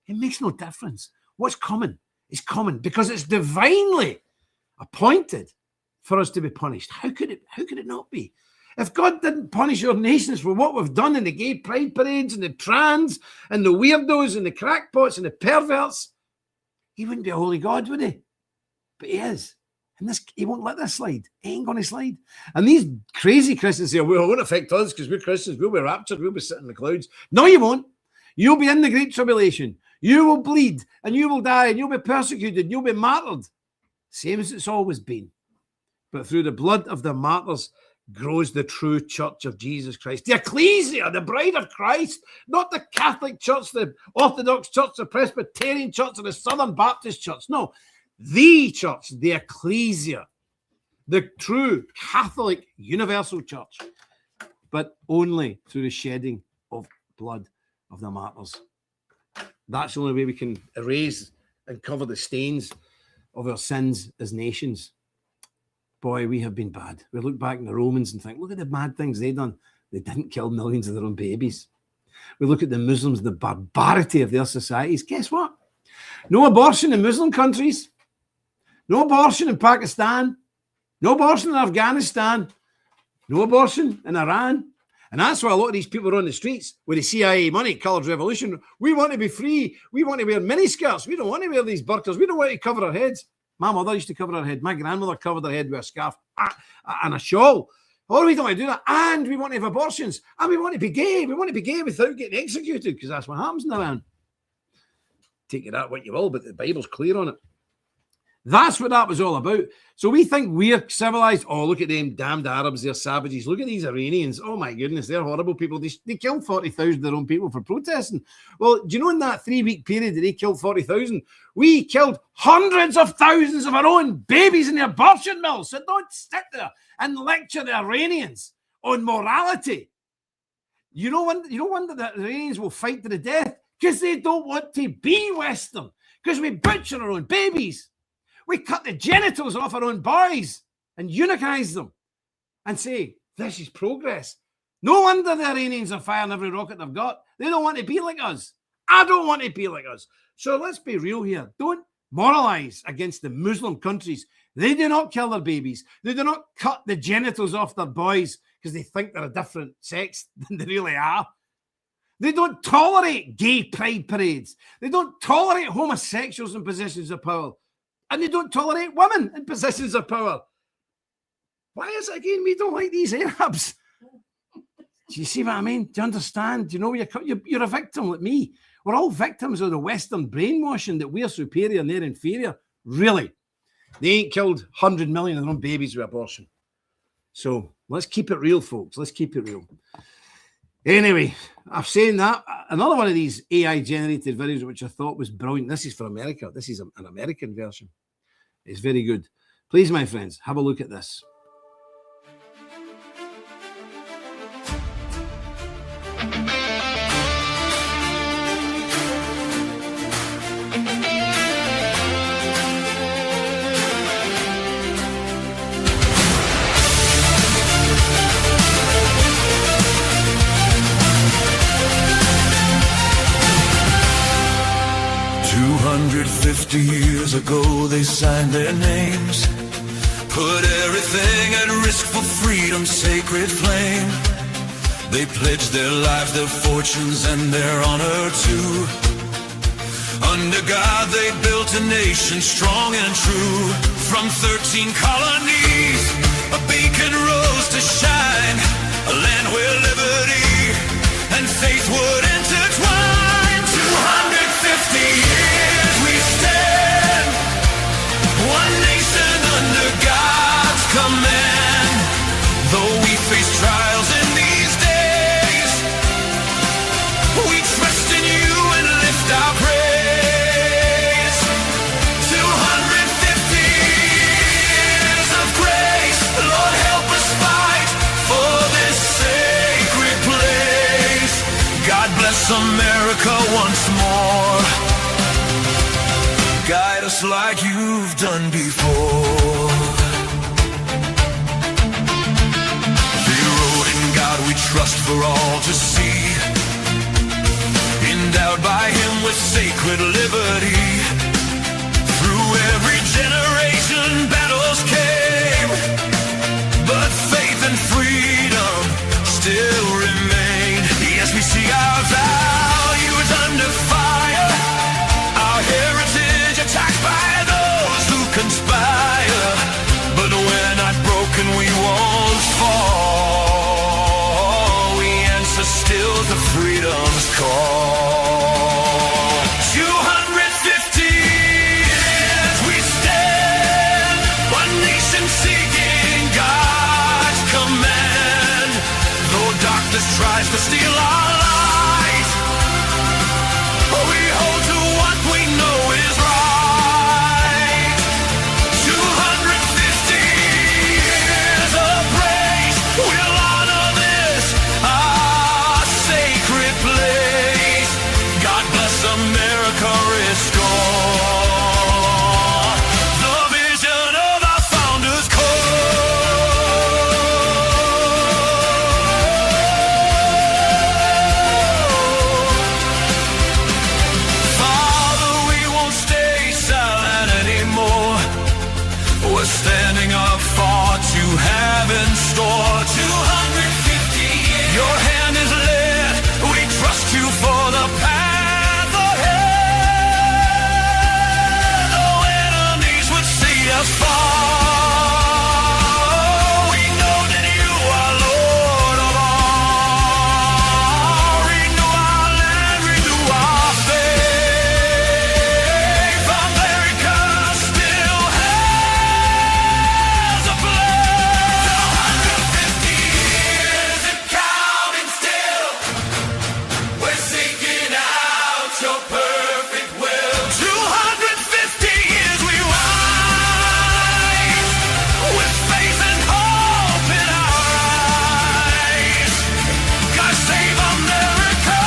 It makes no difference. What's coming is coming because it's divinely appointed for us to be punished. How could it not be? If God didn't punish our nations for what we've done in the gay pride parades and the trans and the weirdos and the crackpots and the perverts, he wouldn't be a holy God, would he? But he is. And he won't let this slide. He ain't going to slide. And these crazy Christians say, well, it won't affect us because we're Christians. We'll be raptured. We'll be sitting in the clouds. No, you won't. You'll be in the Great Tribulation. You will bleed and you will die and you'll be persecuted and you'll be martyred. Same as it's always been. But through the blood of the martyrs grows the true church of Jesus Christ. The ecclesia, the bride of Christ, not the Catholic Church, the Orthodox Church, the Presbyterian Church, or the Southern Baptist Church. No, the church, the ecclesia, the true Catholic universal church, but only through the shedding of blood of the martyrs. That's the only way we can erase and cover the stains of our sins as nations. Boy, we have been bad. We look back in the Romans and think, look at the mad things they've done. They didn't kill millions of their own babies. We look at the Muslims, the barbarity of their societies. Guess what? No abortion in Muslim countries. No abortion in Pakistan. No abortion in Afghanistan. No abortion in Iran. And that's why a lot of these people are on the streets with the CIA money, Colours Revolution. We want to be free. We want to wear miniskirts. We don't want to wear these burqas. We don't want to cover our heads. My mother used to cover her head. My grandmother covered her head with a scarf and a shawl. Oh, we don't want to do that. And we want to have abortions. And we want to be gay. We want to be gay without getting executed because that's what happens in Iran. Take it out what you will, but the Bible's clear on it. That's what that was all about. So we think we're civilized. Oh, look at them damned Arabs. They're savages. Look at these Iranians. Oh, my goodness. They're horrible people. They killed 40,000 of their own people for protesting. Well, do you know in that 3-week period that they killed 40,000, we killed hundreds of thousands of our own babies in the abortion mills. So don't sit there and lecture the Iranians on morality. You know wonder that the Iranians will fight to the death because they don't want to be Western, because we butcher our own babies. We cut the genitals off our own boys and eunuchize them and say, this is progress. No wonder the Iranians are firing every rocket they've got. They don't want to be like us. I don't want to be like us. So let's be real here. Don't moralize against the Muslim countries. They do not kill their babies. They do not cut the genitals off their boys because they think they're a different sex than they really are. They don't tolerate gay pride parades. They don't tolerate homosexuals in positions of power. And they don't tolerate women in positions of power. Why is it again we don't like these Arabs? Do you see what I mean? Do you understand? Do you know you're a victim like me? We're all victims of the Western brainwashing that we're superior and they're inferior. Really. They ain't killed 100 million of their own babies with abortion. So let's keep it real, folks. Let's keep it real. Anyway, I've seen that. Another one of these AI-generated videos, which I thought was brilliant. This is for America. This is an American version. It's very good. Please, my friends, have a look at this. 250 years ago they signed their names, put everything at risk for freedom's sacred flame. They pledged their lives, their fortunes, and their honor too. Under God they built a nation strong and true. From 13 colonies, a beacon rose to shine, a land where liberty and faith would intertwine. 250 years we stand, one nation under God's command. Though we face trials in these days, we trust in you and lift our praise. 250 years of grace, Lord help us fight for this sacred place. God bless America once more. Guide us like you've done before. We trust for all to see, endowed by him with sacred liberty. Through every generation battles came, but faith and freedom still remain. Yes, we see our values under fire, our heritage attacked by those who conspire. But we're not broken, we won't fall. Still the freedom's call. 250 years we stand, one nation seeking God's command. Though darkness tries to steal our light, we hold to what we know is right. 250 years of praise, we'll honor this sacred place. God bless America, restore the vision of our founders' Father, we won't stay silent anymore. We're standing up for what you have in store. 250 years, your hand is led, we trust you for the path ahead. Though enemies would see us fall, we know that you are Lord of all. Renew our land, renew our faith. America still has a plan. 250 years and counting still, we're seeking out your perfect will. 250 years we rise, with faith and hope in our eyes. God save America,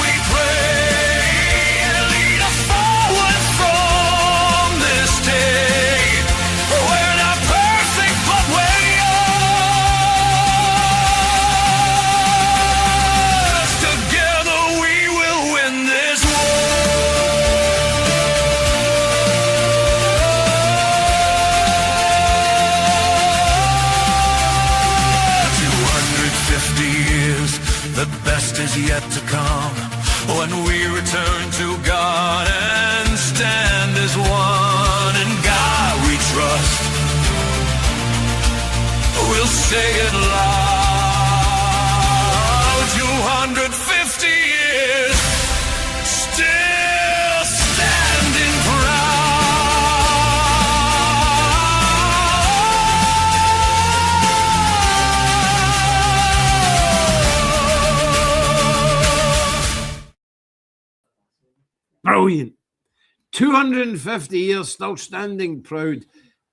we pray, and lead us forward from this day. We're not perfect, but we're yours. Together we will win this war. 250 years, the best is yet to come, when we return to God and stand as one. In God we trust, we'll say it loud. 250 years, still standing Brilliant. 250 years still standing proud.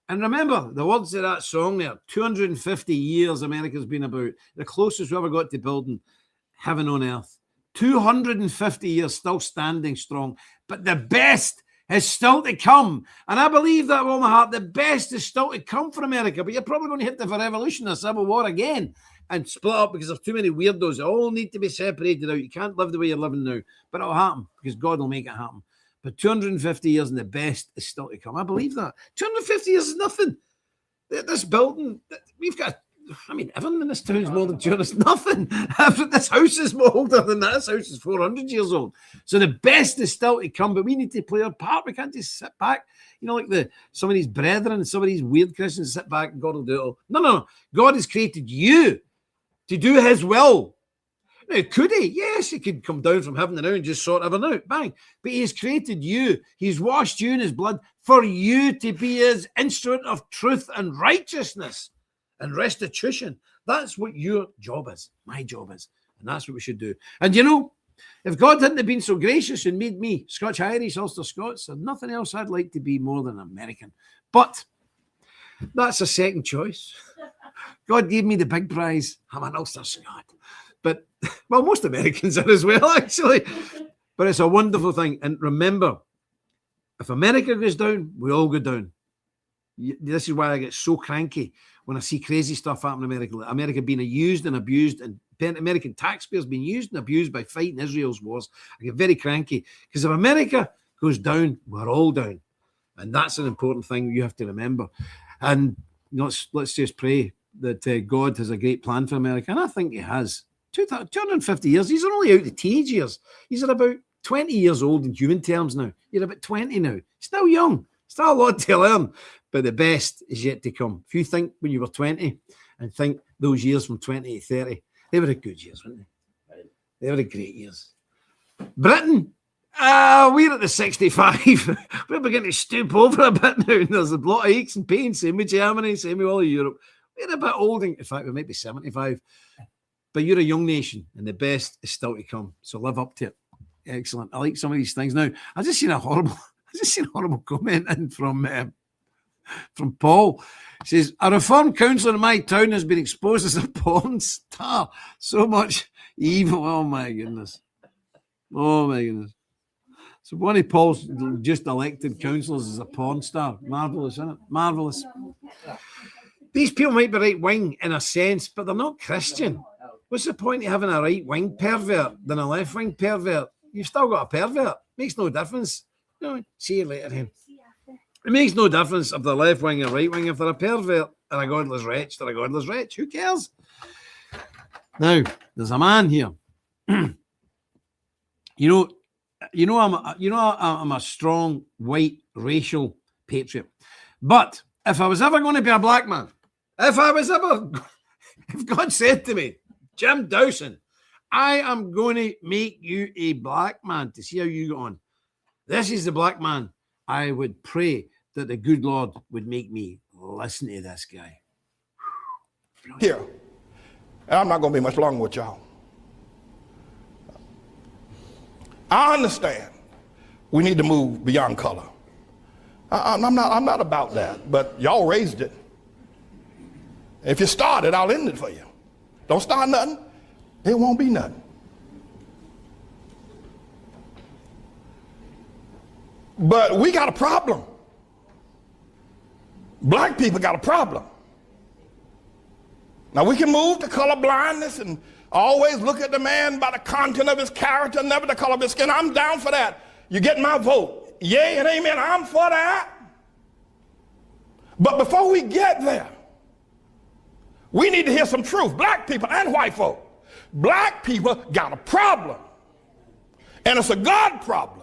And remember the words of that song there. 250 years America's been about. The closest we ever got to building heaven on earth. 250 years still standing strong. But the best is still to come. And I believe that with all my heart. The best is still to come for America. But you're probably going to hit the revolution or civil war again and split up because there's too many weirdos. They all need to be separated out. You can't live the way you're living now. But it'll happen because God will make it happen. But 250 years and the best is still to come. I believe that. 250 years is nothing. This building, we've got I mean, everything in this town's more than 200. It's nothing. This house is more older than that. This house is 400 years old. So the best is still to come, but we need to play our part. We can't just sit back, like some of these brethren, some of these weird Christians sit back and God will do it all. No. God has created you to do his will. Now, could he? Yes, he could come down from heaven and now and just sort everything out. Bang. But he has created you. He's washed you in his blood for you to be his instrument of truth and righteousness and restitution. That's what your job is. My job is. And that's what we should do. And if God hadn't have been so gracious and made me Scotch-Irish, Ulster Scots, there's nothing else I'd like to be more than American. But that's a second choice. God gave me the big prize. I'm an Ulster Scot. But, well, most Americans are as well, actually. But it's a wonderful thing. And remember, if America goes down, we all go down. This is why I get so cranky when I see crazy stuff happen in America. America being used and abused, and American taxpayers being used and abused by fighting Israel's wars. I get very cranky. Because if America goes down, we're all down. And that's an important thing you have to remember. And let's just pray that God has a great plan for America. And I think he has. 250 years. These are only out the teenage years. He's about 20 years old in human terms now. You're about 20 now. Still young. Still a lot to learn. But the best is yet to come. If you think when you were 20 and think those years from 20 to 30, they were good years, weren't they? They were great years. Britain, we're at the 65. We're beginning to stoop over a bit now. And there's a lot of aches and pains. Same with Germany, same with all of Europe. We're a bit old. In fact, we might be 75. But you're a young nation, and the best is still to come. So live up to it. Excellent. I like some of these things. Now, I just seen a horrible comment in from Paul. It says, a reformed councillor in my town has been exposed as a porn star. So much evil. Oh my goodness. So one of Paul's just elected councillors is a porn star. Marvellous, isn't it? Marvellous. These people might be right wing in a sense, but they're not Christian. What's the point of having a right-wing pervert than a left-wing pervert? You've still got a pervert. Makes no difference. See you later, then. It makes no difference if they're left-wing or right-wing. If they're a pervert or a godless wretch, they're a godless wretch. Who cares? Now, there's a man here. I'm a strong white racial patriot. But if I was ever going to be a black man, if God said to me, Jim Dawson, I am going to make you a black man to see how you go on. This is the black man. I would pray that the good Lord would make me listen to this guy. Here, and I'm not going to be much longer with y'all. I understand we need to move beyond color. I'm not about that, but y'all raised it. If you start it, I'll end it for you. Don't start nothing, it won't be nothing. But we got a problem. Black people got a problem. Now we can move to color blindness and always look at the man by the content of his character, never the color of his skin. I'm down for that. You get my vote. Yay and amen. I'm for that. But before we get there, we need to hear some truth. Black people and white folk. Black people got a problem. And it's a God problem.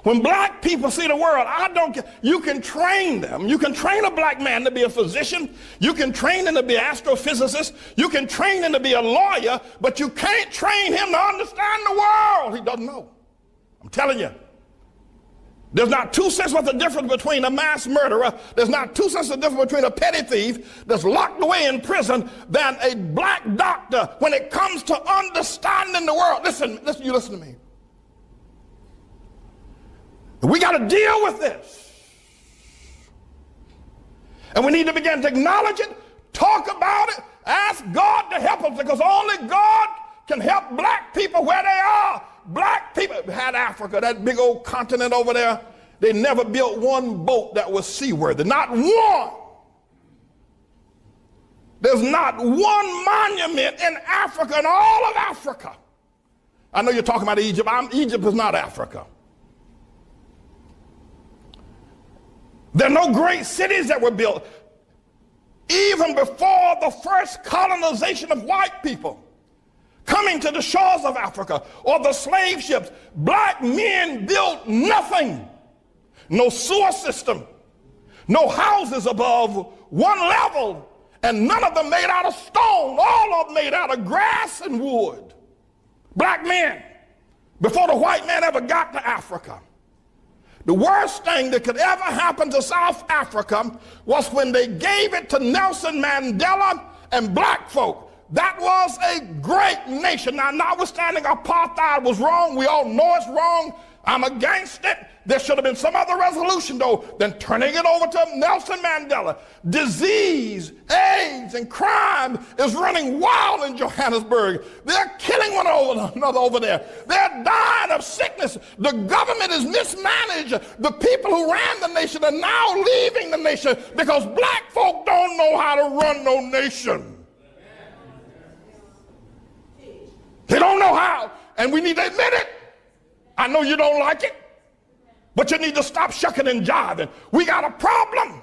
When black people see the world, I don't care. You can train them. You can train a black man to be a physician. You can train him to be an astrophysicist. You can train him to be a lawyer, but you can't train him to understand the world. He doesn't know. I'm telling you. There's not 2 cents worth of difference between a mass murderer. There's not 2 cents of difference between a petty thief that's locked away in prison than a black doctor when it comes to understanding the world. Listen, you listen to me. We got to deal with this. And we need to begin to acknowledge it, talk about it, ask God to help us, because only God can help black people where they are. Black people had Africa, that big old continent over there. They never built one boat that was seaworthy. Not one. There's not one monument in Africa, in all of Africa. I know you're talking about Egypt. Egypt is not Africa. There are no great cities that were built. Even even before the first colonization of white people coming to the shores of Africa or the slave ships, black men built nothing. No sewer system, no houses above one level, and none of them made out of stone, all of them made out of grass and wood. Black men, before the white man ever got to Africa. The worst thing that could ever happen to South Africa was when they gave it to Nelson Mandela and black folk. That was a great nation. Now, notwithstanding apartheid was wrong, we all know it's wrong. I'm against it. There should have been some other resolution, though, than turning it over to Nelson Mandela. Disease, AIDS, and crime is running wild in Johannesburg. They're killing one another over there. They're dying of sickness. The government is mismanaged. The people who ran the nation are now leaving the nation because black folk don't know how to run no nation. They don't know how, and we need to admit it. I know you don't like it, but you need to stop shucking and jiving. We got a problem.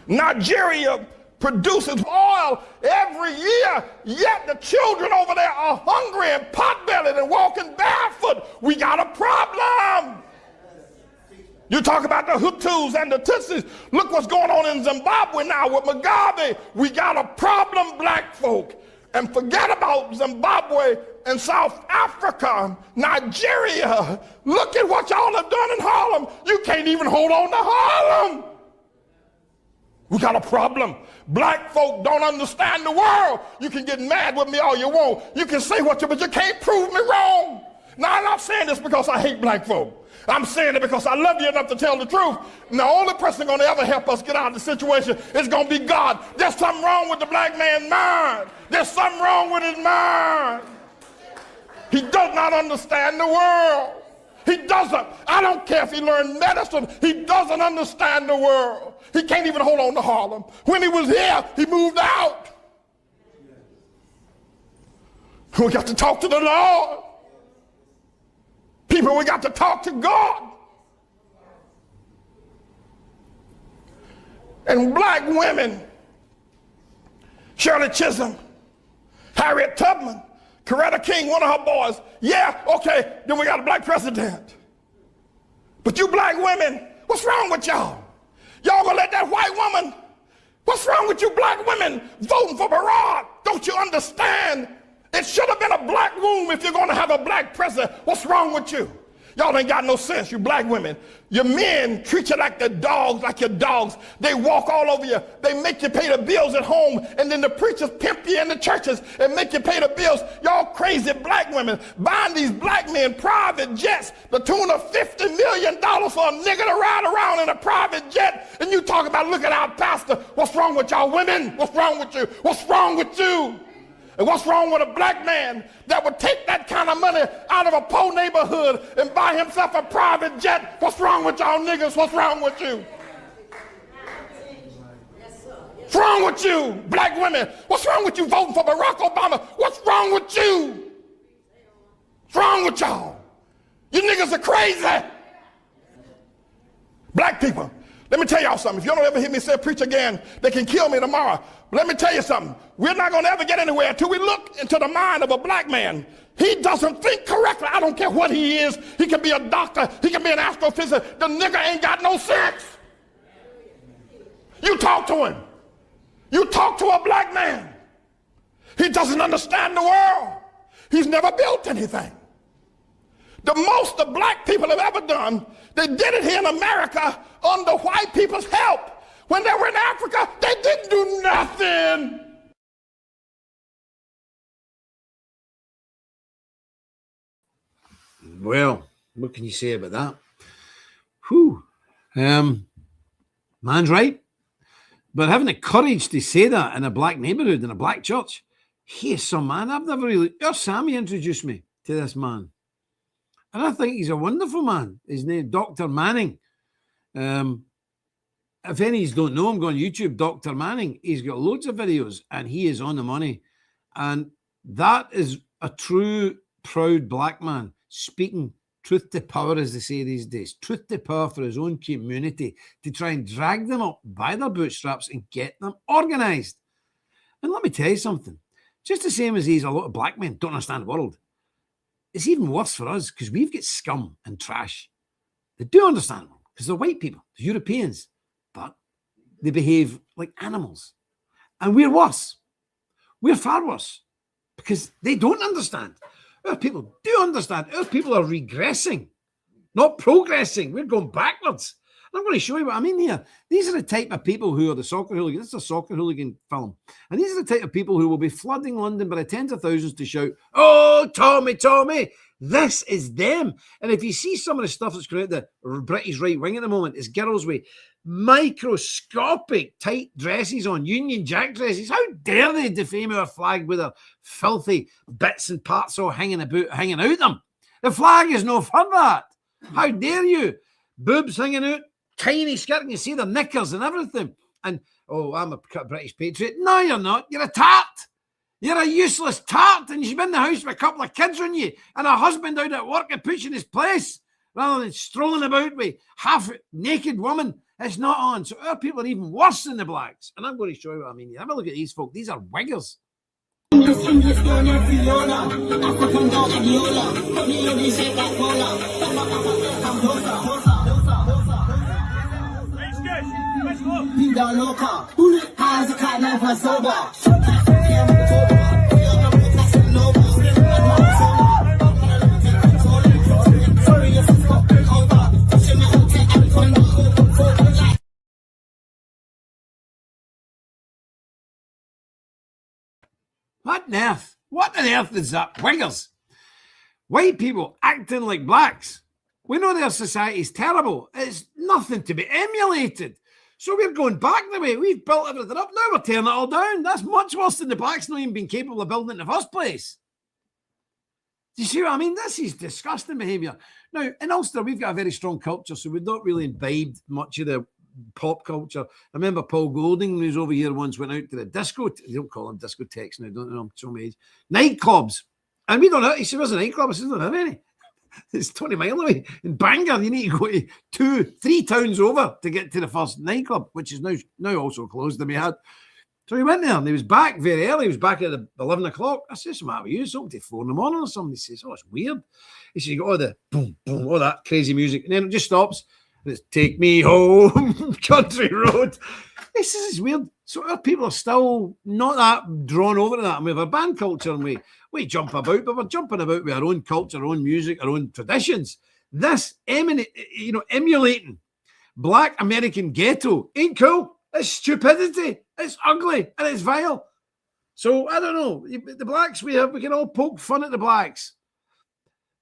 Nigeria produces oil every year, yet the children over there are hungry and pot-bellied and walking barefoot. We got a problem. You talk about the Hutus and the Tutsis. Look what's going on in Zimbabwe now with Mugabe. We got a problem, black folk. And forget about Zimbabwe and South Africa, Nigeria. Look at what y'all have done in Harlem. You can't even hold on to Harlem. We got a problem. Black folk don't understand the world. You can get mad with me all you want. You can say what you, but you can't prove me wrong. Now, I'm not saying this because I hate black folk. I'm saying it because I love you enough to tell the truth. And the only person going to ever help us get out of the situation is going to be God. There's something wrong with the black man's mind. There's something wrong with his mind. He does not understand the world. He doesn't. I don't care if he learned medicine. He doesn't understand the world. He can't even hold on to Harlem. When he was here, he moved out. We got to talk to the Lord. People, we got to talk to God. And black women, Shirley Chisholm, Harriet Tubman, Coretta King, one of her boys. Yeah, okay, then we got a black president. But you black women, what's wrong with y'all? Y'all gonna let that white woman, what's wrong with you black women voting for Barack? Don't you understand? It should have been a black room if you're gonna have a black president. What's wrong with you? Y'all ain't got no sense, you black women. Your men treat you like the dogs, like your dogs. They walk all over you. They make you pay the bills at home, and then the preachers pimp you in the churches and make you pay the bills. Y'all crazy black women buying these black men private jets, the tune of $50 million for a nigga to ride around in a private jet, and you talk about, look at our pastor. What's wrong with y'all women? What's wrong with you? What's wrong with you? And what's wrong with a black man that would take that kind of money out of a poor neighborhood and buy himself a private jet? What's wrong with y'all niggas? What's wrong with you? What's wrong with you, black women? What's wrong with you voting for Barack Obama? What's wrong with you? What's wrong with y'all? You niggas are crazy. Black people, let me tell y'all something. If you don't ever hear me say preach again, they can kill me tomorrow. But let me tell you something. We're not going to ever get anywhere until we look into the mind of a black man. He doesn't think correctly. I don't care what he is. He can be a doctor. He can be an astrophysicist. The nigga ain't got no sense. You talk to him. You talk to a black man. He doesn't understand the world. He's never built anything. The most the black people have ever done, they did it here in America under white people's help. When they were in Africa, they didn't do nothing. Well, what can you say about that? Whew. Man's right. But having the courage to say that in a black neighborhood, in a black church, he is some man. I've never really... Sammy introduced me to this man. And I think he's a wonderful man. His name, Dr. Manning. If any don't know him, go on YouTube, Dr. Manning. He's got loads of videos and he is on the money. And that is a true, proud black man speaking truth to power, as they say these days, truth to power for his own community to try and drag them up by their bootstraps and get them organised. And let me tell you something, just the same as these, a lot of black men don't understand the world. It's even worse for us because we've got scum and trash. They do understand them because they're white people, they're Europeans, but they behave like animals. And we're worse. We're far worse because they don't understand. Our people do understand. Our people are regressing, not progressing. We're going backwards. And I'm going to show you what I mean here. These are the type of people who are the soccer hooligans. This is a soccer hooligan film. And these are the type of people who will be flooding London by the tens of thousands to shout, "Oh, Tommey, Tommey." This is them. And if you see some of the stuff that's going out the British right wing at the moment, it's girls with microscopic tight dresses on, Union Jack dresses. How dare they defame our flag with their filthy bits and parts all hanging out them? The flag is no for that. How dare you? Boobs hanging out, tiny skirt, and you see the knickers and everything. And, oh, I'm a British patriot. No, you're not. You're a tart. You're a useless tart, and you've been in the house with a couple of kids on you and a husband out at work and puts you in his place rather than strolling about with half-naked woman. It's not on. So our people are even worse than the blacks. And I'm going to show you what I mean. Have a look at these folk. These are wiggers. What on earth? What on earth is that? Wiggers. White people acting like blacks. We know their society's terrible. It's nothing to be emulated. So we're going back the way. We've built everything up. Now we're tearing it all down. That's much worse than the blacks not even being capable of building it in the first place. Do you see what I mean? This is disgusting behaviour. Now, in Ulster, we've got a very strong culture, so we've not really imbibed much of the pop culture. I remember Paul Golding, who was over here once, went out to the disco. They don't call them discotheques now, don't they? I'm so amazed. Nightclubs. And we don't know. He said, "Where's a nightclub?" I said, "I don't have any." It's 20 miles away. In Bangor, you need to go to 2-3 towns over to get to the first nightclub, which is now also closed than we had. So he went there and he was back very early. He was back at 11 o'clock. I said, "What's the matter with you? It's open till 4 in the morning or something." He says, "Oh, it's weird." He said, "You got all the boom, boom, all that crazy music." And then it just stops. And it's "Take Me Home, Country Road." This is weird. So our people are still not that drawn over to that. And we have a band culture and we jump about, but we're jumping about with our own culture, our own music, our own traditions. This emulating black American ghetto ain't cool. It's stupidity. It's ugly and it's vile. So I don't know. The blacks we can all poke fun at the blacks.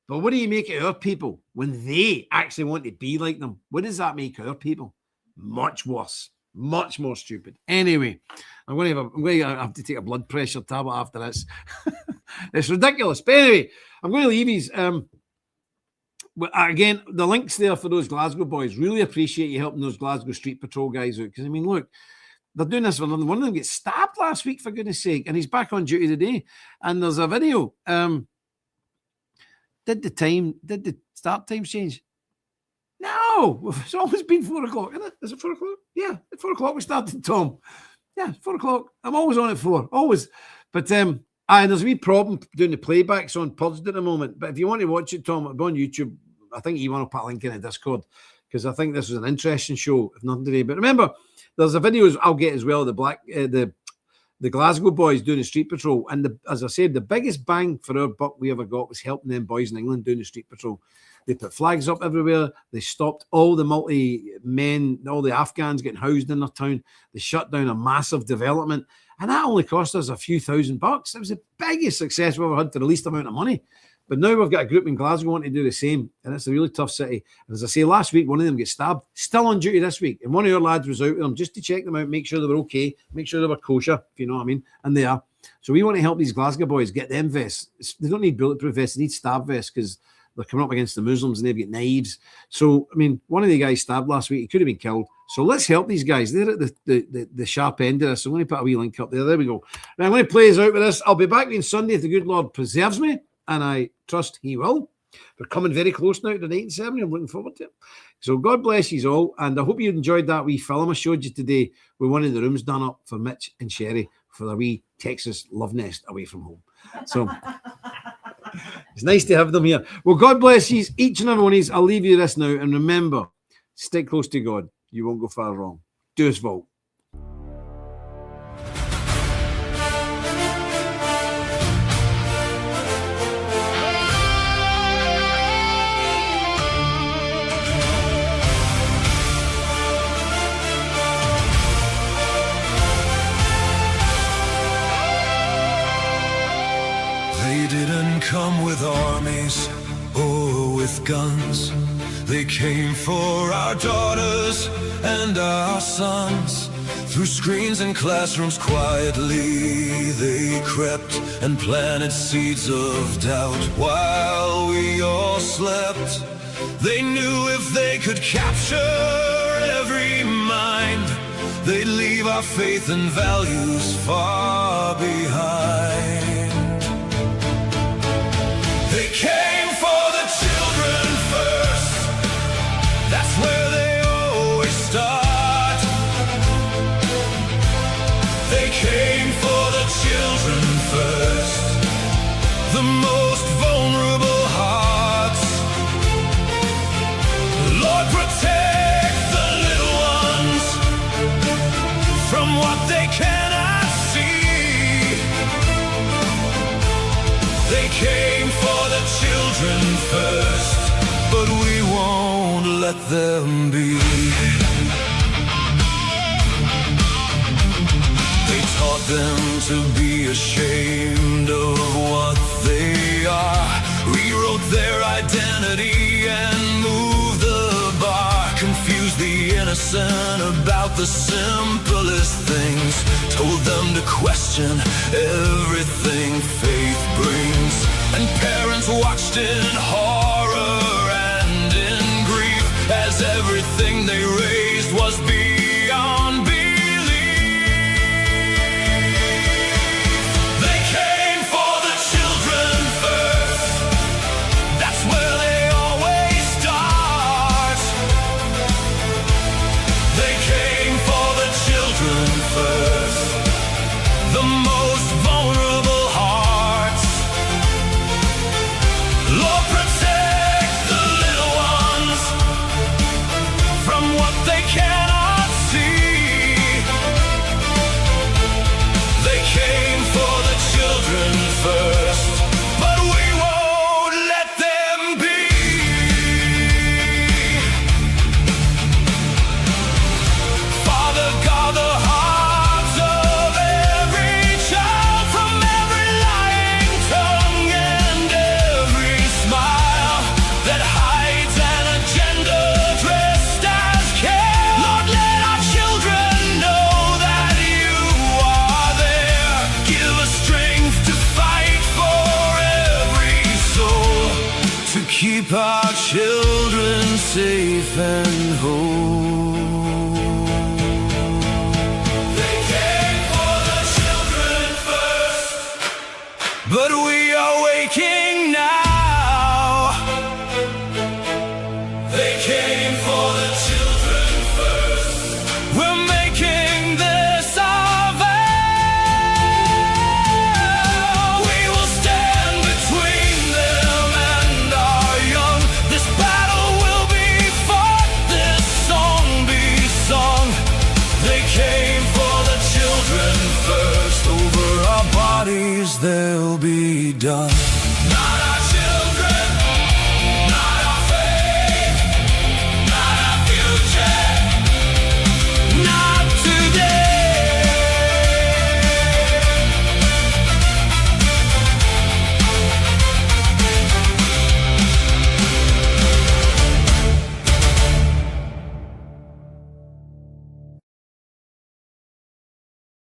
But what do you make of our people when they actually want to be like them? What does that make our people? Much worse. Much more stupid. Anyway, I'm going to have to take a blood pressure tablet after this. It's ridiculous. But anyway, I'm going to leave these. Again, the links there for those Glasgow boys. Really appreciate you helping those Glasgow Street Patrol guys out. Because, I mean, look, they're doing this for London. One of them gets stabbed last week, for goodness sake, and he's back on duty today. And there's a video. Did the start times change? No, it's always been 4 o'clock, isn't it? Is it 4 o'clock? Yeah, at 4 o'clock we started, Tom. Yeah, 4 o'clock. I'm always on at 4, always. But there's a wee problem doing the playbacks on Purged at the moment. But if you want to watch it, Tom, go on YouTube. I think you want to put a link in the Discord because I think this was an interesting show, if nothing today. But remember, there's a videos I'll get as well. The Glasgow boys doing the street patrol, and as I said, the biggest bang for our buck we ever got was helping them boys in England doing the street patrol. They put flags up everywhere. They stopped all the multi-men, all the Afghans getting housed in their town. They shut down a massive development. And that only cost us a few $1,000s. It was the biggest success we've ever had for the least amount of money. But now we've got a group in Glasgow wanting to do the same. And it's a really tough city. And as I say, last week, one of them gets stabbed. Still on duty this week. And one of our lads was out with them just to check them out, make sure they were okay, make sure they were kosher, if you know what I mean. And they are. So we want to help these Glasgow boys get them vests. They don't need bulletproof vests. They need stab vests because they're coming up against the Muslims and they've got knives. So, I mean, one of the guys stabbed last week. He could have been killed. So let's help these guys. They're at the sharp end of this. So I'm going to put a wee link up there. There we go. Now I'm going to play us out with this. I'll be back on Sunday if the good Lord preserves me, and I trust he will. We're coming very close now to the night ceremony. I'm looking forward to it. So God bless you all, and I hope you enjoyed that wee film I showed you today with one of the rooms done up for Mitch and Sherry for the wee Texas love nest away from home. So it's nice to have them here. Well, God bless you, each and every one of you. I'll leave you this now, and remember, stick close to God. You won't go far wrong. Do us vote. They didn't come with armies or with guns. They came for our daughters and our sons. Through screens and classrooms quietly they crept and planted seeds of doubt while we all slept. They knew if they could capture every mind, they'd leave our faith and values far behind. They came for the children first. That's where they always start. They came for the children first, the most vulnerable hearts. Lord, protect the little ones from what they cannot see. They came for the children first, but we won't let them be. They taught them to be ashamed of what they are, rewrote their identity and moved the bar, confused the innocent about the simplest things, told them to question everything faith brings. And parents watched in horror and in grief as everything they raised was beyond belief. They came for the children first. That's where they always start. They came for the children first, the most vulnerable hearts. Lord, protect the little ones from what they cannot see. They came for the children first, but we won't let them be. Father God, the hearts of every child, from every lying tongue and every smile that hides an agenda dressed as care. Lord, let our children know that you are there. Give us strength to fight for every soul, to keep our children safe and whole. They came for the children first, but we are waking now. They came for the children first. We're making this our vow. We will stand between them and our young. This battle will be fought, this song be sung. They came for the children first. Over our bodies they'll be done.